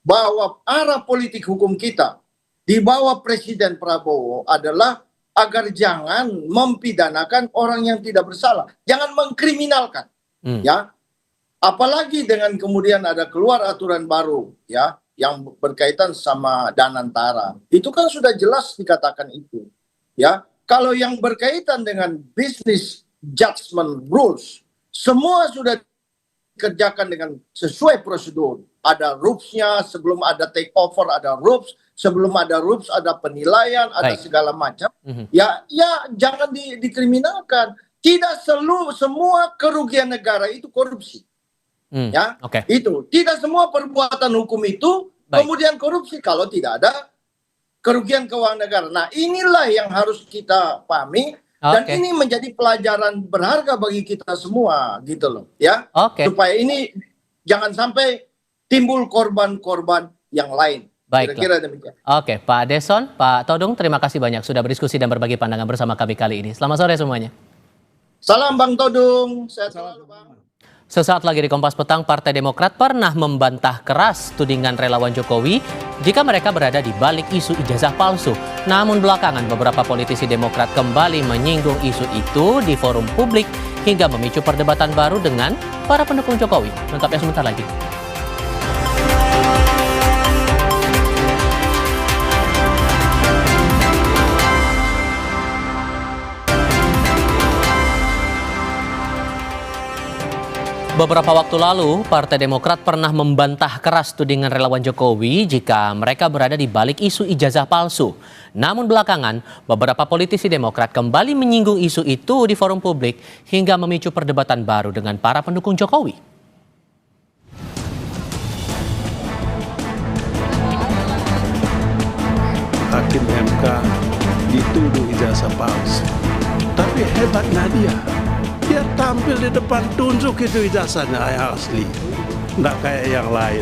bahwa arah politik hukum kita di bawah Presiden Prabowo adalah agar jangan mempidanakan orang yang tidak bersalah, jangan mengkriminalkan, ya. Apalagi dengan kemudian ada keluar aturan baru, ya, yang berkaitan sama Danantara, itu kan sudah jelas dikatakan itu, ya. Kalau yang berkaitan dengan business judgment rules, semua sudah dikerjakan dengan sesuai prosedur. Ada RUPS-nya, sebelum ada take over ada RUPS, sebelum ada RUPS ada penilaian, ada segala macam. Ya jangan dikriminalkan. Tidak semua kerugian negara itu korupsi. Ya, itu tidak semua perbuatan hukum itu kemudian korupsi kalau tidak ada kerugian keuangan negara. Nah, inilah yang harus kita pahami. Dan ini menjadi pelajaran berharga bagi kita semua, gitu loh, ya. Supaya ini jangan sampai timbul korban-korban yang lain. Kira-kira demikian. Oke, Pak Deson, Pak Todung, terima kasih banyak sudah berdiskusi dan berbagi pandangan bersama kami kali ini. Selamat sore semuanya. Salam Bang Todung. Sehat selalu, Bang. Sesaat lagi di Kompas Petang, Partai Demokrat pernah membantah keras tudingan relawan Jokowi jika mereka berada di balik isu ijazah palsu. Namun belakangan beberapa politisi Demokrat kembali menyinggung isu itu di forum publik hingga memicu perdebatan baru dengan para pendukung Jokowi. Lengkapnya sebentar lagi. Beberapa waktu lalu, Partai Demokrat pernah membantah keras tudingan relawan Jokowi jika mereka berada di balik isu ijazah palsu. Namun belakangan, beberapa politisi Demokrat kembali menyinggung isu itu di forum publik hingga memicu perdebatan baru dengan para pendukung Jokowi. Hakim MK dituduh ijazah palsu. Tapi hebat Nadia. Dia tampil di depan, tunjuk itu ijazahnya yang asli, nggak kayak yang lain.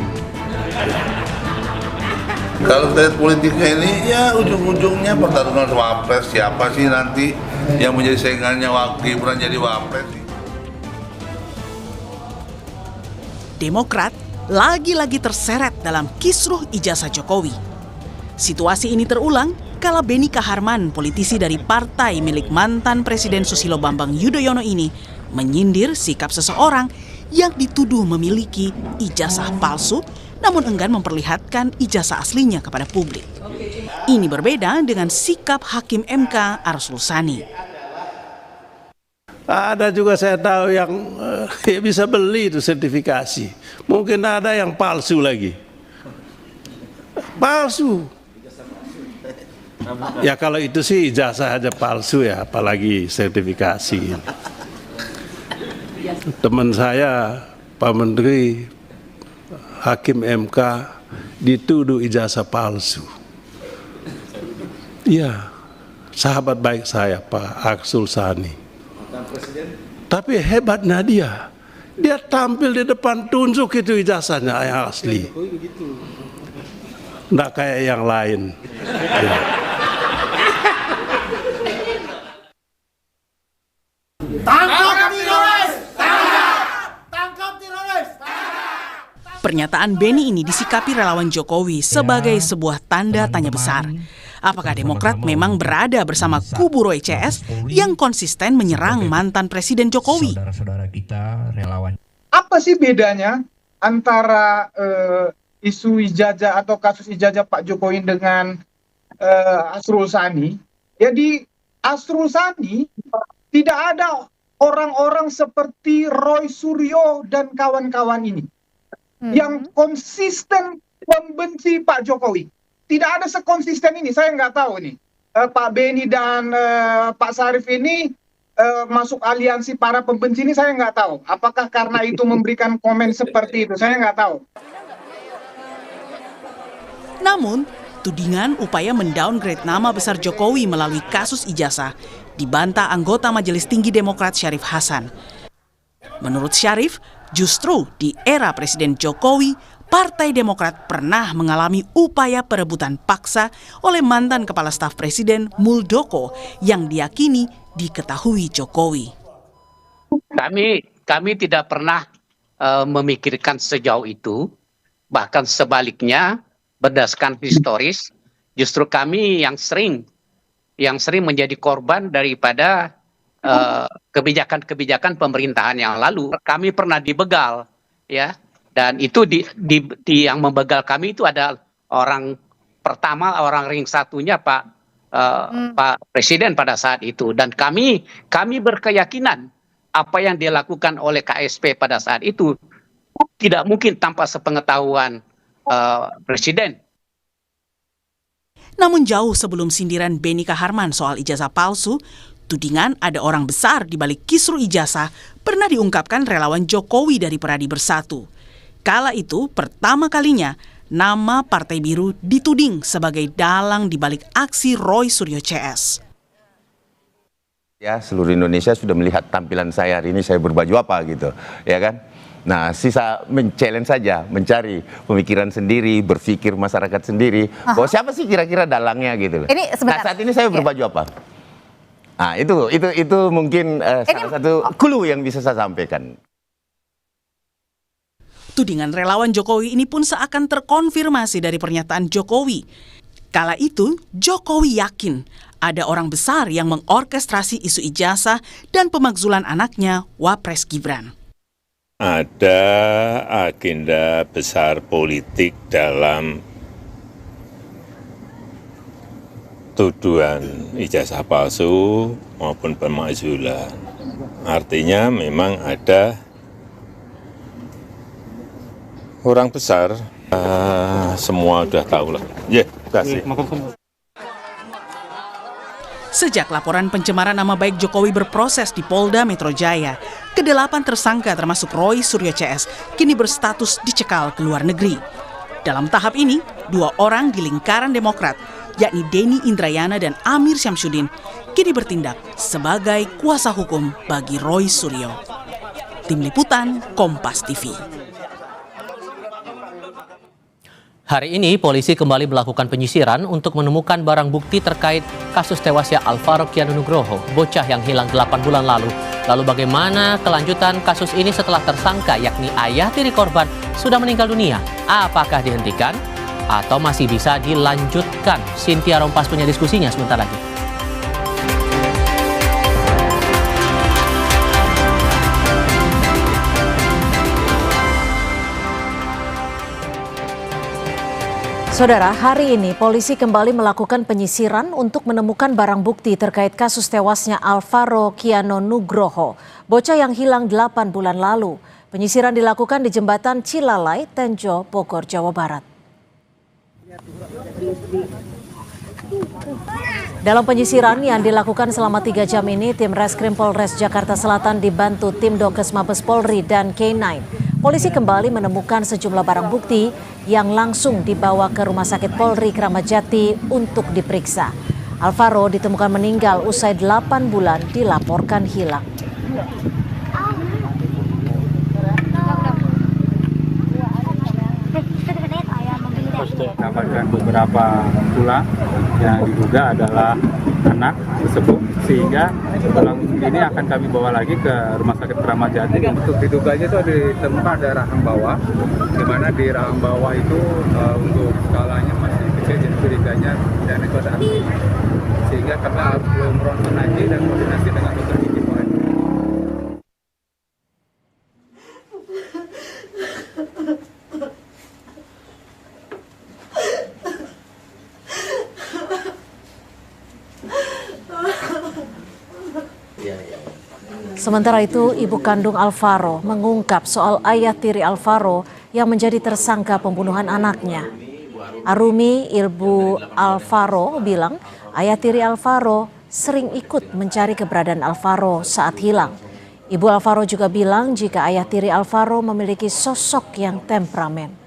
Kalau kita lihat politiknya ini, ya ujung-ujungnya pertarungan wapres. Siapa sih nanti yang menjadi saingannya Gibran jadi wapres? Demokrat lagi-lagi terseret dalam kisruh ijazah Jokowi. Situasi ini terulang kala Beni Kaharman, politisi dari partai milik mantan Presiden Susilo Bambang Yudhoyono ini, menyindir sikap seseorang yang dituduh memiliki ijazah palsu namun enggan memperlihatkan ijazah aslinya kepada publik. Ini berbeda dengan sikap Hakim MK Arsul Sani. Ada juga saya tahu yang bisa beli itu sertifikasi. Mungkin ada yang palsu lagi. Palsu. Ya kalau itu sih ijazah aja palsu ya, apalagi sertifikasi. Teman saya, Pak Menteri, Hakim MK dituduh ijazah palsu. Iya, sahabat baik saya Pak Arsul Sani. Tapi hebat Nadia, dia tampil di depan, tunjuk itu ijazahnya yang asli. Nggak kayak yang lain. Ya. Pernyataan Beni ini disikapi relawan Jokowi sebagai sebuah tanda tanya besar. Apakah Demokrat memang berada bersama kubu Roy CS yang konsisten menyerang mantan Presiden Jokowi? Saudara-saudara kita, relawan. Apa sih bedanya antara isu ijazah atau kasus ijazah Pak Jokowi dengan Arsul Sani? Jadi Arsul Sani tidak ada orang-orang seperti Roy Suryo dan kawan-kawan ini yang konsisten membenci Pak Jokowi. Tidak ada sekonsisten ini, saya nggak tahu nih. Pak Beni dan Pak Syarif ini masuk aliansi para pembenci ini, saya nggak tahu. Apakah karena itu memberikan komen seperti itu, saya nggak tahu. Namun, tudingan upaya mendowngrade nama besar Jokowi melalui kasus ijazah dibantah anggota Majelis Tinggi Demokrat Syarif Hasan. Menurut Syarif, justru di era Presiden Jokowi, Partai Demokrat pernah mengalami upaya perebutan paksa oleh mantan Kepala Staf Presiden Muldoko yang diyakini diketahui Jokowi. Kami tidak pernah memikirkan sejauh itu, bahkan sebaliknya berdasarkan historis, justru kami yang sering menjadi korban daripada kebijakan-kebijakan pemerintahan yang lalu. Kami pernah dibegal, ya, dan itu yang membegal kami itu ada orang pertama, orang ring satunya Pak Presiden pada saat itu, dan kami berkeyakinan apa yang dilakukan oleh KSP pada saat itu tidak mungkin tanpa sepengetahuan Presiden. Namun jauh sebelum sindiran Beni Kaharman soal ijazah palsu, tudingan ada orang besar di balik kisruh ijazah pernah diungkapkan relawan Jokowi dari Peradi Bersatu. Kala itu pertama kalinya nama Partai Biru dituding sebagai dalang di balik aksi Roy Suryo CS. Ya, seluruh Indonesia sudah melihat tampilan saya hari ini, saya berbaju apa gitu, ya kan? Nah, sisa men-challenge saja, mencari pemikiran sendiri, berpikir masyarakat sendiri. Bahwa siapa sih kira-kira dalangnya gitu. Ini nah, saat ini saya berbaju apa? Nah, itu mungkin salah satu clue yang bisa saya sampaikan. Tudingan relawan Jokowi ini pun seakan terkonfirmasi dari pernyataan Jokowi. Kala itu, Jokowi yakin ada orang besar yang mengorkestrasi isu ijazah dan pemakzulan anaknya, Wapres Gibran. Ada agenda besar politik dalam tuduhan ijazah palsu maupun pemakzulan. Artinya memang ada orang besar, semua udah tahu lah. Kasih. Sejak laporan pencemaran nama baik Jokowi berproses di Polda Metro Jaya, ke-8 tersangka termasuk Roy Suryo CS kini berstatus dicekal ke luar negeri. Dalam tahap ini, 2 orang di lingkaran Demokrat, yakni Denny Indrayana dan Amir Syamsuddin, kini bertindak sebagai kuasa hukum bagi Roy Suryo. Tim Liputan, Kompas TV. Hari ini polisi kembali melakukan penyisiran untuk menemukan barang bukti terkait kasus tewasnya Alvaro Kiano Nugroho, bocah yang hilang 8 bulan lalu. Lalu bagaimana kelanjutan kasus ini setelah tersangka yakni ayah tiri korban sudah meninggal dunia? Apakah dihentikan atau masih bisa dilanjutkan? Cynthia Rompas punya diskusinya sebentar lagi. Saudara, hari ini polisi kembali melakukan penyisiran untuk menemukan barang bukti terkait kasus tewasnya Alvaro Kiano Nugroho, bocah yang hilang 8 bulan lalu. Penyisiran dilakukan di jembatan Cilalai, Tenjo, Bogor, Jawa Barat. Dalam penyisiran yang dilakukan selama 3 jam ini, tim Reskrim Polres Jakarta Selatan dibantu tim Dokes Mabes Polri dan K9. Polisi kembali menemukan sejumlah barang bukti yang langsung dibawa ke Rumah Sakit Polri Kramat Jati untuk diperiksa. Alvaro ditemukan meninggal usai 8 bulan dilaporkan hilang. Dapatkan beberapa tulang yang diduga adalah anak tersebut, sehingga tulang ini akan kami bawa lagi ke Rumah Sakit Kramat Jati. Untuk diduganya itu ditemukan ada rahang bawah, di mana di rahang bawah itu untuk skalanya masih kecil, jadi curiganya dan itu ada api, sehingga kita belum ronsen lagi dan koordinasi dengan dokter gigi. Sementara itu, ibu kandung Alvaro mengungkap soal ayah tiri Alvaro yang menjadi tersangka pembunuhan anaknya. Arumi, ibu Alvaro, bilang ayah tiri Alvaro sering ikut mencari keberadaan Alvaro saat hilang. Ibu Alvaro juga bilang jika ayah tiri Alvaro memiliki sosok yang temperamen.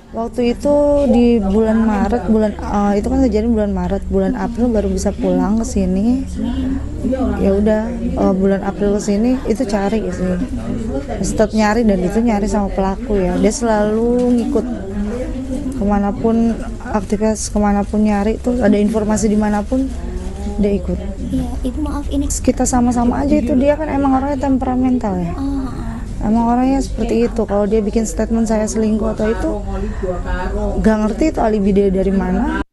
Waktu itu di bulan Maret, itu kan kejadian bulan Maret, bulan April baru bisa pulang ke sini. Ya udah, bulan April ke sini itu cari sih. Tetap nyari, dan itu nyari sama pelaku ya. Dia selalu ngikut kemanapun, aktivitas kemanapun nyari tuh, ada informasi dimanapun dia ikut. Ya, Ibu maaf ini. Kita sama-sama aja, itu dia kan emang orangnya temperamental ya. Emang orangnya seperti itu. Kalau dia bikin statement saya selingkuh atau itu, gak ngerti itu alibi dia dari mana.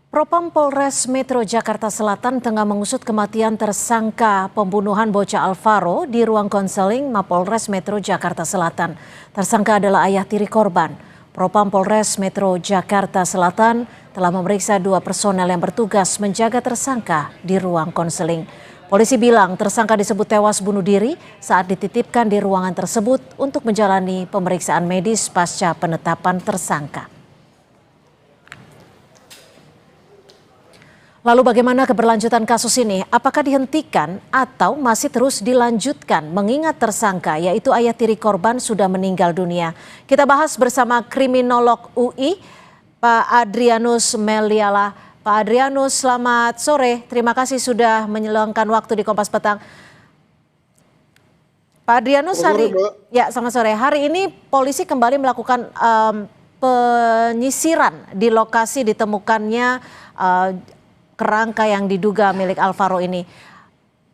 Propam Polres Metro Jakarta Selatan tengah mengusut kematian tersangka pembunuhan bocah Alvaro di ruang konseling Mapolres Metro Jakarta Selatan. Tersangka adalah ayah tiri korban. Propam Polres Metro Jakarta Selatan telah memeriksa 2 personel yang bertugas menjaga tersangka di ruang konseling. Polisi bilang tersangka disebut tewas bunuh diri saat dititipkan di ruangan tersebut untuk menjalani pemeriksaan medis pasca penetapan tersangka. Lalu bagaimana keberlanjutan kasus ini? Apakah dihentikan atau masih terus dilanjutkan mengingat tersangka yaitu ayah tiri korban sudah meninggal dunia? Kita bahas bersama kriminolog UI, Pak Adrianus Meliala. Pak Adrianus, selamat sore. Terima kasih sudah menyelengkan waktu di Kompas Petang. Pak Adrianus, selamat sore. Hari ini polisi kembali melakukan penyisiran di lokasi ditemukannya kerangka yang diduga milik Alvaro ini.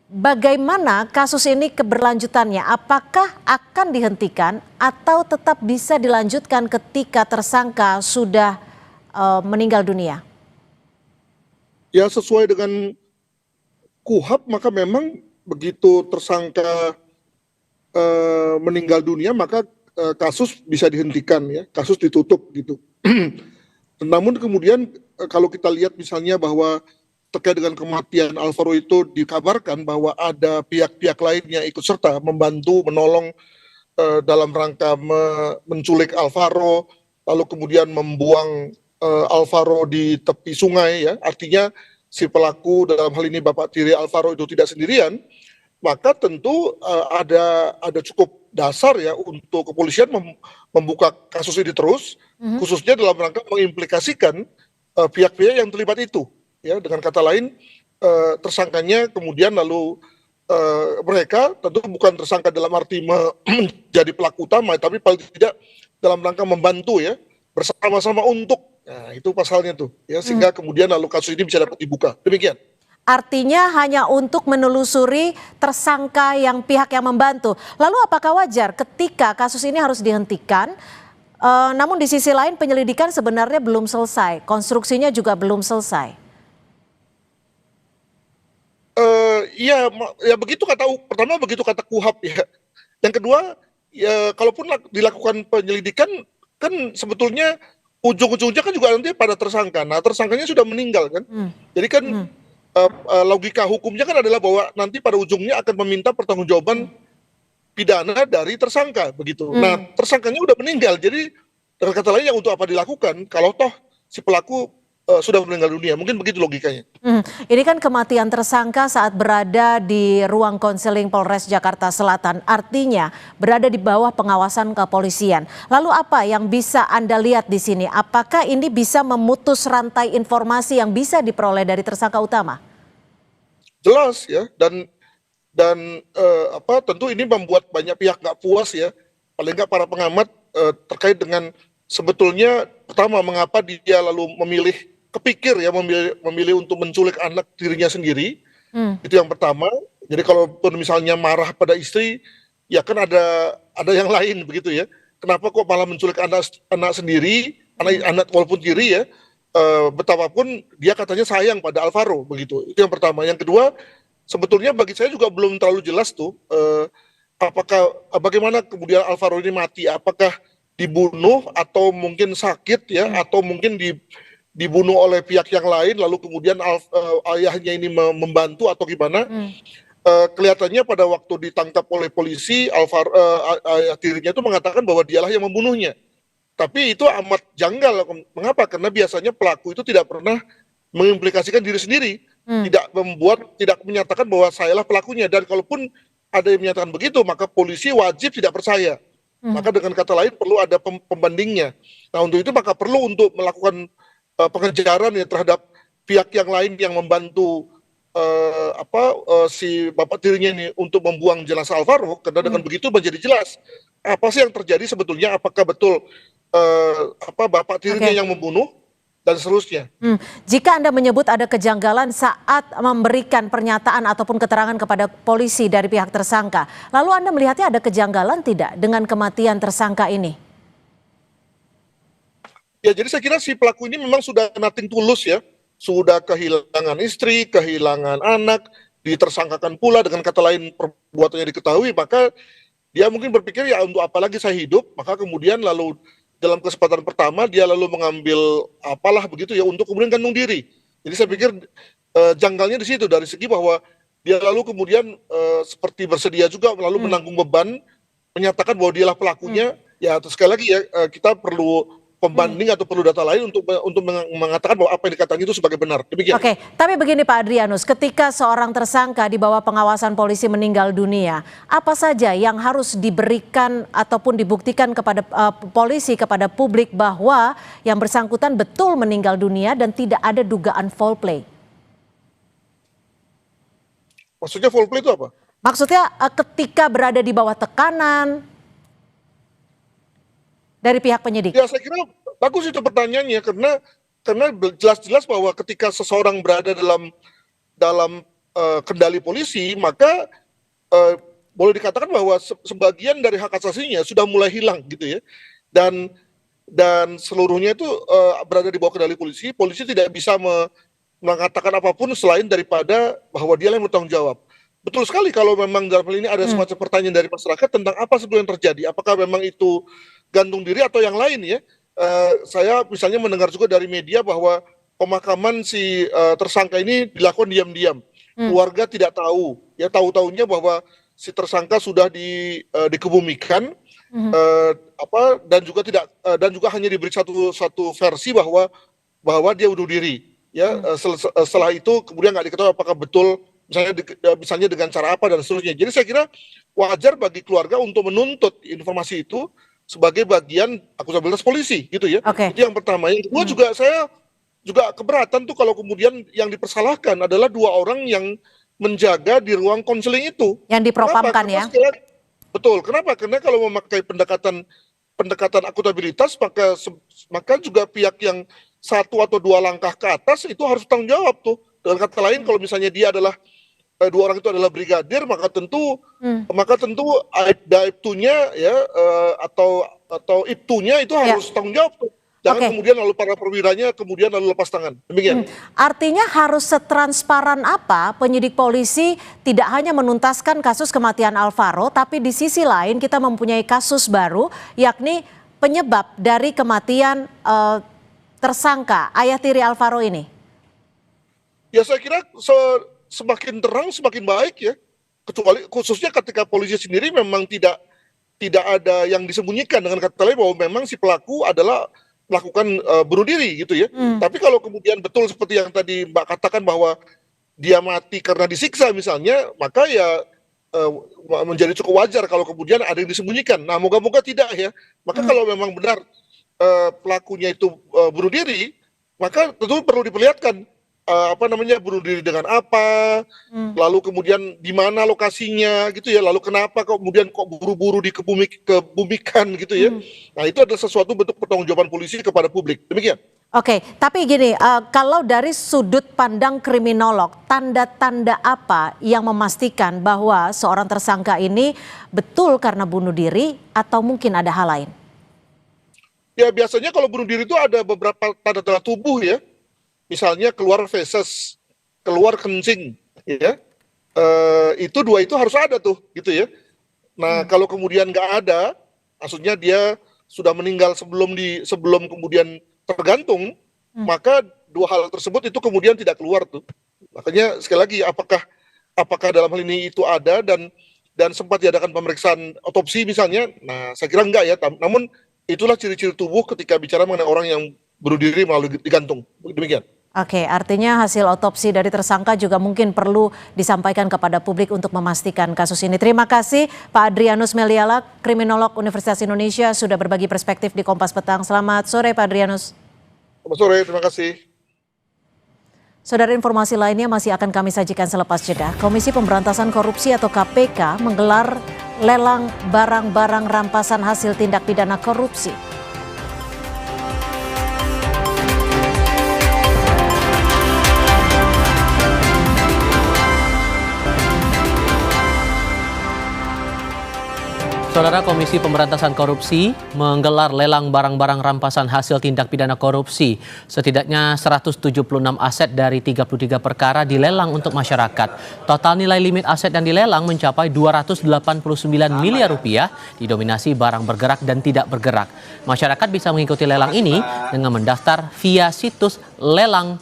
bagaimana kasus ini keberlanjutannya? Apakah akan dihentikan atau tetap bisa dilanjutkan ketika tersangka sudah meninggal dunia? Ya, sesuai dengan KUHAP, maka memang begitu tersangka meninggal dunia, maka kasus bisa dihentikan, ya, kasus ditutup gitu. Namun kemudian kalau kita lihat misalnya bahwa terkait dengan kematian Alvaro itu dikabarkan bahwa ada pihak-pihak lain yang ikut serta membantu, menolong dalam rangka menculik Alvaro, lalu kemudian membuang Alvaro di tepi sungai, ya, artinya si pelaku dalam hal ini Bapak Tiri Alvaro itu tidak sendirian, maka tentu ada cukup dasar ya untuk kepolisian membuka kasus ini terus, khususnya dalam rangka mengimplikasikan pihak-pihak yang terlibat itu, ya, dengan kata lain tersangkanya kemudian lalu mereka tentu bukan tersangka dalam arti menjadi pelaku utama, tapi paling tidak dalam rangka membantu, ya, bersama-sama untuk, nah itu pasalnya tuh, ya, sehingga kemudian lalu kasus ini bisa dapat dibuka. Demikian. Artinya hanya untuk menelusuri tersangka yang pihak yang membantu. Lalu apakah wajar ketika kasus ini harus dihentikan, namun di sisi lain penyelidikan sebenarnya belum selesai, konstruksinya juga belum selesai? Ya begitu pertama begitu kata KUHAP, ya. Yang kedua, ya kalaupun dilakukan penyelidikan, kan sebetulnya ujung-ujungnya kan juga nanti pada tersangka. Nah, tersangkanya sudah meninggal kan. Jadi kan logika hukumnya kan adalah bahwa nanti pada ujungnya akan meminta pertanggungjawaban pidana dari tersangka begitu. Nah, tersangkanya udah meninggal, jadi dengan kata lain yang untuk apa dilakukan kalau toh si pelaku sudah meninggal dunia, mungkin begitu logikanya. Ini kan kematian tersangka saat berada di ruang konseling Polres Jakarta Selatan, artinya berada di bawah pengawasan kepolisian. Lalu apa yang bisa Anda lihat di sini? Apakah ini bisa memutus rantai informasi yang bisa diperoleh dari tersangka utama? Jelas, ya, dan tentu ini membuat banyak pihak nggak puas, ya, paling nggak para pengamat terkait dengan sebetulnya pertama mengapa dia lalu kepikir ya memilih untuk menculik anak dirinya sendiri. Itu yang pertama. Jadi kalau misalnya marah pada istri, ya kan ada yang lain begitu, ya. Kenapa kok malah menculik anak sendiri, anak walaupun tiri, ya. Betapapun dia katanya sayang pada Alvaro begitu. Itu yang pertama. Yang kedua, sebetulnya bagi saya juga belum terlalu jelas tuh bagaimana kemudian Alvaro ini mati, apakah dibunuh atau mungkin sakit, ya, atau mungkin dibunuh oleh pihak yang lain lalu kemudian ayahnya ini membantu atau gimana. Kelihatannya pada waktu ditangkap oleh polisi, Alvaro ayah tirinya itu mengatakan bahwa dialah yang membunuhnya. Tapi itu amat janggal. Mengapa? Karena biasanya pelaku itu tidak pernah mengimplikasikan diri sendiri, tidak menyatakan bahwa sayalah pelakunya. Dan kalaupun ada yang menyatakan begitu, maka polisi wajib tidak percaya. Maka dengan kata lain perlu ada pembandingnya. Nah, untuk itu maka perlu untuk melakukan pengejaran ya terhadap pihak yang lain yang membantu si bapak tirinya ini untuk membuang jenazah Alvaro. Karena dengan begitu menjadi jelas apa sih yang terjadi sebetulnya, apakah betul bapak tirinya yang membunuh dan seterusnya. Jika Anda menyebut ada kejanggalan saat memberikan pernyataan ataupun keterangan kepada polisi dari pihak tersangka, lalu Anda melihatnya ada kejanggalan tidak dengan kematian tersangka ini? Ya, jadi saya kira si pelaku ini memang sudah nothing tulus, ya, sudah kehilangan istri, kehilangan anak, ditersangkakan pula, dengan kata lain perbuatannya diketahui, maka dia mungkin berpikir ya untuk apa lagi saya hidup, maka kemudian lalu dalam kesempatan pertama dia lalu mengambil apalah begitu, ya, untuk kemudian gantung diri. Jadi saya pikir janggalnya di situ, dari segi bahwa dia lalu kemudian seperti bersedia juga lalu menanggung beban, menyatakan bahwa dialah pelakunya. Ya, sekali lagi, ya, kita perlu pembanding atau perlu data lain untuk mengatakan bahwa apa yang dikatakan itu sebagai benar. Demikian. Oke, tapi begini Pak Adrianus, ketika seorang tersangka di bawah pengawasan polisi meninggal dunia, apa saja yang harus diberikan ataupun dibuktikan kepada polisi, kepada publik bahwa yang bersangkutan betul meninggal dunia dan tidak ada dugaan foul play? Maksudnya foul play itu apa? Maksudnya ketika berada di bawah tekanan dari pihak penyidik. Ya, saya kira bagus itu pertanyaannya, karena jelas-jelas bahwa ketika seseorang berada dalam kendali polisi, maka boleh dikatakan bahwa sebagian dari hak asasinya sudah mulai hilang gitu ya, dan seluruhnya itu berada di bawah kendali polisi. Polisi tidak bisa mengatakan apapun selain daripada bahwa dia yang bertanggung jawab. Betul sekali kalau memang dalam hal ini ada semacam pertanyaan dari masyarakat tentang apa sebetulnya yang terjadi, apakah memang itu gantung diri atau yang lain ya. Saya misalnya mendengar juga dari media bahwa pemakaman si tersangka ini dilakukan diam-diam. Keluarga tidak tahu, ya tahu-tahunya bahwa si tersangka sudah dikebumikan, dan juga hanya diberi satu versi bahwa dia bunuh diri. Ya, setelah itu kemudian nggak diketahui apakah betul, misalnya dengan cara apa dan seterusnya. Jadi saya kira wajar bagi keluarga untuk menuntut informasi itu sebagai bagian akuntabilitas polisi, gitu ya. Itu yang pertama. Yang kedua juga saya juga keberatan tuh kalau kemudian yang dipersalahkan adalah 2 orang yang menjaga di ruang konseling itu. Yang dipropamkan ya. Betul. Kenapa? Karena kalau memakai pendekatan akuntabilitas, maka juga pihak yang 1 atau 2 langkah ke atas itu harus tanggung jawab tuh. Dengan kata lain, kalau misalnya dia adalah 2 orang itu adalah brigadir, maka tentu aibtunya ya atau ibtunya itu harus tanggung jawab tuh. Jangan kemudian lalu para perwiranya kemudian lalu lepas tangan. Demikian. Artinya harus setransparan apa penyidik polisi tidak hanya menuntaskan kasus kematian Alvaro, tapi di sisi lain kita mempunyai kasus baru, yakni penyebab dari kematian tersangka ayah tiri Alvaro ini. Ya saya kira semakin terang semakin baik ya. Kecuali khususnya ketika polisi sendiri memang tidak ada yang disembunyikan, dengan kata lain bahwa memang si pelaku adalah melakukan bunuh diri gitu ya. Tapi kalau kemudian betul seperti yang tadi Mbak katakan bahwa dia mati karena disiksa misalnya, maka ya menjadi cukup wajar kalau kemudian ada yang disembunyikan. Nah, moga-moga tidak ya. Maka kalau memang benar pelakunya itu bunuh diri, maka tentu perlu diperlihatkan bunuh diri dengan apa, lalu kemudian di mana lokasinya gitu ya, lalu kenapa kemudian kok buru-buru dikebumikan gitu ya. Nah, itu adalah sesuatu bentuk pertanggungjawaban polisi kepada publik. Demikian. Oke, tapi gini, kalau dari sudut pandang kriminolog, tanda-tanda apa yang memastikan bahwa seorang tersangka ini betul karena bunuh diri atau mungkin ada hal lain? Ya biasanya kalau bunuh diri itu ada beberapa tanda-tanda tubuh ya. Misalnya keluar feses, keluar kencing, ya, itu 2 itu harus ada tuh, gitu ya. Nah kalau kemudian nggak ada, maksudnya dia sudah meninggal sebelum kemudian tergantung, maka 2 hal tersebut itu kemudian tidak keluar tuh. Makanya sekali lagi apakah dalam hal ini itu ada dan sempat diadakan pemeriksaan otopsi misalnya, nah saya kira enggak ya. Namun itulah ciri-ciri tubuh ketika bicara mengenai orang yang bunuh diri melalui digantung. Demikian. Oke, artinya hasil otopsi dari tersangka juga mungkin perlu disampaikan kepada publik untuk memastikan kasus ini. Terima kasih Pak Adrianus Meliala, kriminolog Universitas Indonesia, sudah berbagi perspektif di Kompas Petang. Selamat sore Pak Adrianus. Selamat sore, terima kasih. Saudara, informasi lainnya masih akan kami sajikan selepas jeda. Komisi Pemberantasan Korupsi atau KPK menggelar lelang barang-barang rampasan hasil tindak pidana korupsi. Saudara, Komisi Pemberantasan Korupsi menggelar lelang barang-barang rampasan hasil tindak pidana korupsi. Setidaknya 176 aset dari 33 perkara dilelang untuk masyarakat. Total nilai limit aset yang dilelang mencapai 289 miliar rupiah, didominasi barang bergerak dan tidak bergerak. Masyarakat bisa mengikuti lelang ini dengan mendaftar via situs lelang.go.id.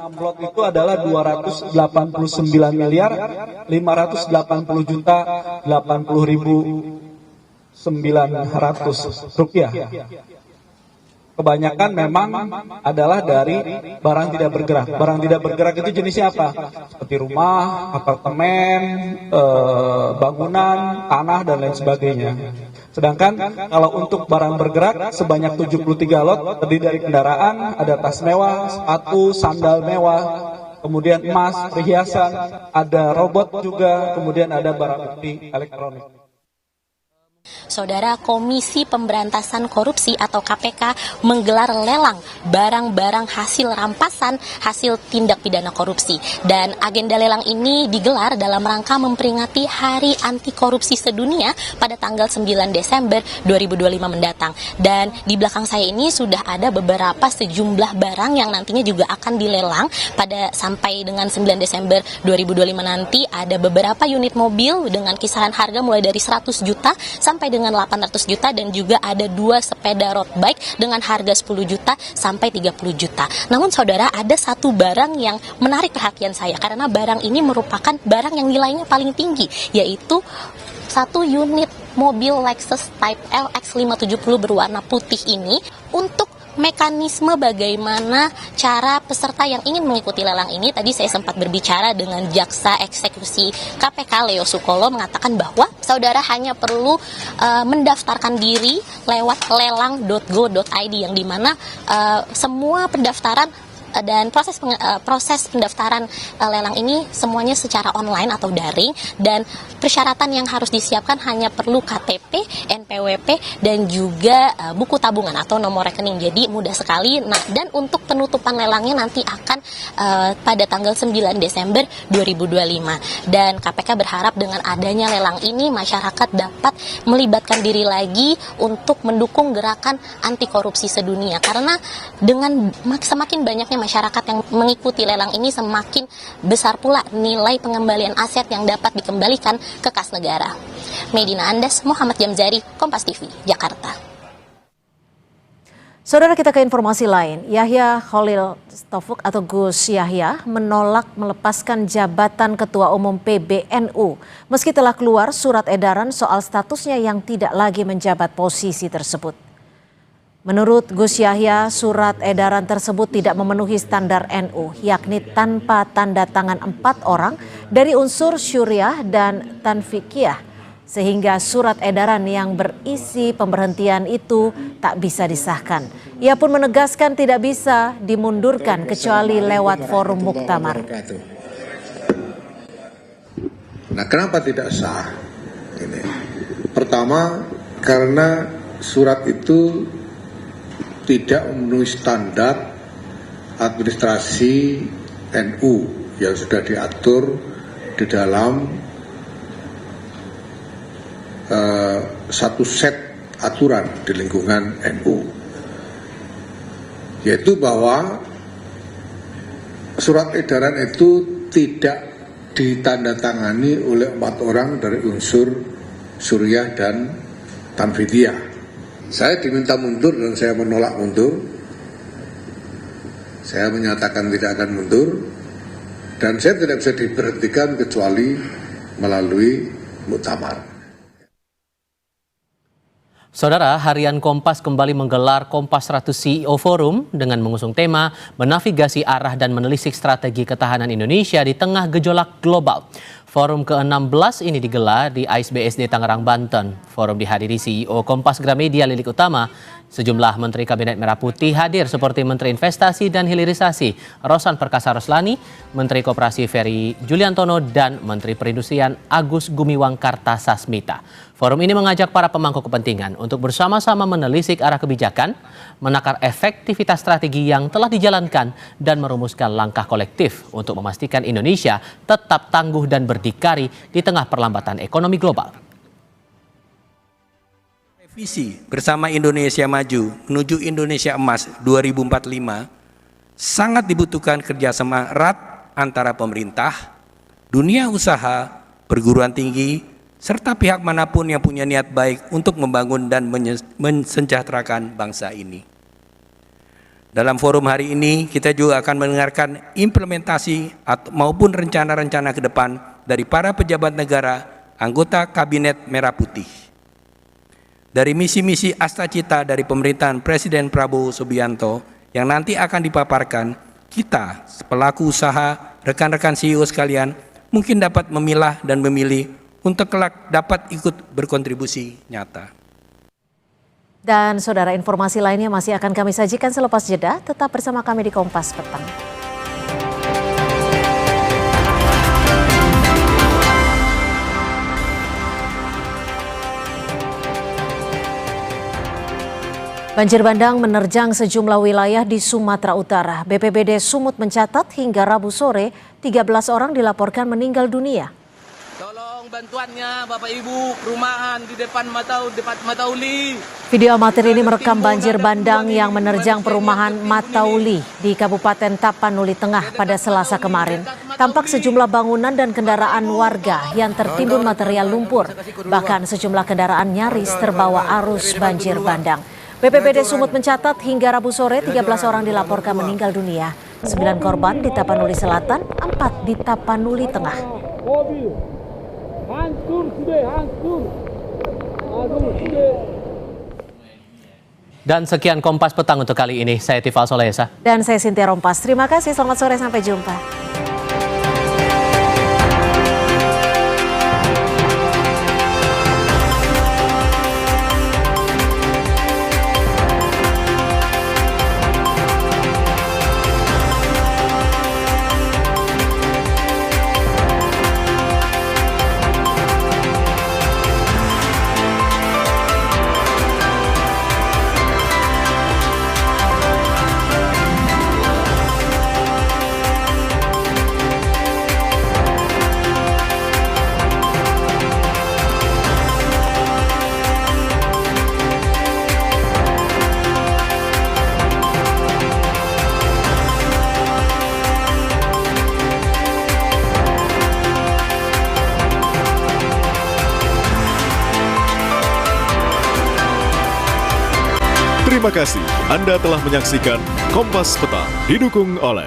Lot itu adalah 289 miliar 580 juta 80.900 rupiah. Kebanyakan memang adalah dari barang tidak bergerak. Barang tidak bergerak itu jenisnya apa? Seperti rumah, apartemen, bangunan, tanah, dan lain sebagainya. Sedangkan kalau untuk barang bergerak sebanyak 73 lot terdiri dari kendaraan, ada tas mewah, sepatu, sandal mewah, kemudian emas, perhiasan, ada robot juga, kemudian ada barang bukti elektronik. Saudara, Komisi Pemberantasan Korupsi atau KPK menggelar lelang barang-barang hasil rampasan hasil tindak pidana korupsi. Dan agenda lelang ini digelar dalam rangka memperingati Hari Anti Korupsi Sedunia pada tanggal 9 Desember 2025 mendatang. Dan di belakang saya ini sudah ada beberapa sejumlah barang yang nantinya juga akan dilelang pada sampai dengan 9 Desember 2025 nanti. Ada beberapa unit mobil dengan kisaran harga mulai dari 100 juta sampai dengan 800 juta dan juga ada 2 sepeda road bike dengan harga 10 juta sampai 30 juta. Namun saudara, ada satu barang yang menarik perhatian saya karena barang ini merupakan barang yang nilainya paling tinggi, yaitu satu unit mobil Lexus Type L X570 berwarna putih ini. Untuk mekanisme bagaimana cara peserta yang ingin mengikuti lelang ini, tadi saya sempat berbicara dengan Jaksa Eksekusi KPK Leo Sukolo, mengatakan bahwa saudara hanya perlu mendaftarkan diri lewat lelang.go.id yang dimana semua pendaftaran dan proses pendaftaran lelang ini semuanya secara online atau daring, dan persyaratan yang harus disiapkan hanya perlu KTP, NPWP, dan juga buku tabungan atau nomor rekening. Jadi mudah sekali. Nah, dan untuk penutupan lelangnya nanti akan pada tanggal 9 Desember 2025. Dan KPK berharap dengan adanya lelang ini masyarakat dapat melibatkan diri lagi untuk mendukung gerakan anti korupsi sedunia, karena dengan semakin banyaknya masyarakat yang mengikuti lelang ini, semakin besar pula nilai pengembalian aset yang dapat dikembalikan ke kas negara. Medina Andas, Muhammad Jamzari, Kompas TV, Jakarta. Saudara, kita ke informasi lain. Yahya Khalil Stakuf atau Gus Yahya menolak melepaskan jabatan Ketua Umum PBNU meski telah keluar surat edaran soal statusnya yang tidak lagi menjabat posisi tersebut. Menurut Gus Yahya, surat edaran tersebut tidak memenuhi standar NU, yakni tanpa tanda tangan 4 orang dari unsur Syuriah dan Tanfikiyah, sehingga surat edaran yang berisi pemberhentian itu tak bisa disahkan. Ia pun menegaskan tidak bisa dimundurkan kecuali lewat forum muktamar. Nah, kenapa tidak sah? Ini. Pertama, karena surat itu tidak memenuhi standar administrasi NU yang sudah diatur di dalam satu set aturan di lingkungan NU, yaitu bahwa surat edaran itu tidak ditandatangani oleh 4 orang dari unsur Suriah dan Tanfikiyah. Saya diminta mundur dan saya menolak mundur. Saya menyatakan tidak akan mundur dan saya tidak bisa diberhentikan kecuali melalui muktamar. Saudara, harian Kompas kembali menggelar Kompas 100 CEO Forum dengan mengusung tema menavigasi arah dan menelisik strategi ketahanan Indonesia di tengah gejolak global. Forum ke-16 ini digelar di AIS BSD Tangerang, Banten. Forum dihadiri CEO Kompas Gramedia Lilik Utama. Sejumlah Menteri Kabinet Merah Putih hadir seperti Menteri Investasi dan Hilirisasi Rosan Perkasa Roslani, Menteri Koperasi Ferry Juliantono, dan Menteri Perindustrian Agus Gumiwang Kartasasmita. Forum ini mengajak para pemangku kepentingan untuk bersama-sama menelisik arah kebijakan, menakar efektivitas strategi yang telah dijalankan, dan merumuskan langkah kolektif untuk memastikan Indonesia tetap tangguh dan berdikari di tengah perlambatan ekonomi global. Visi bersama Indonesia Maju menuju Indonesia Emas 2045 sangat dibutuhkan kerjasama erat antara pemerintah, dunia usaha, perguruan tinggi, serta pihak manapun yang punya niat baik untuk membangun dan mensejahterakan bangsa ini. Dalam forum hari ini kita juga akan mendengarkan implementasi maupun rencana-rencana ke depan dari para pejabat negara, anggota Kabinet Merah Putih. Dari misi-misi Astacita dari pemerintahan Presiden Prabowo Subianto yang nanti akan dipaparkan, kita pelaku usaha, rekan-rekan CEO sekalian mungkin dapat memilah dan memilih untuk kelak dapat ikut berkontribusi nyata. Dan saudara, informasi lainnya masih akan kami sajikan selepas jeda. Tetap bersama kami di Kompas Petang. Banjir bandang menerjang sejumlah wilayah di Sumatera Utara. BPBD Sumut mencatat hingga Rabu sore 13 orang dilaporkan meninggal dunia. Tolong bantuannya Bapak Ibu, perumahan di depan Matauli. Video amatir ini merekam banjir bandang yang menerjang perumahan Matauli di Kabupaten Tapanuli Tengah pada Selasa kemarin. Tampak sejumlah bangunan dan kendaraan warga yang tertimbun material lumpur. Bahkan sejumlah kendaraan nyaris terbawa arus banjir bandang. BPBD Sumut mencatat hingga Rabu sore 13 orang dilaporkan meninggal dunia. 9 korban di Tapanuli Selatan, 4 di Tapanuli Tengah. Dan sekian Kompas Petang untuk kali ini. Saya Tifal Solesa. Dan saya Cynthia Rompas. Terima kasih, selamat sore, sampai jumpa. Terima kasih Anda telah menyaksikan Kompas Petang, didukung oleh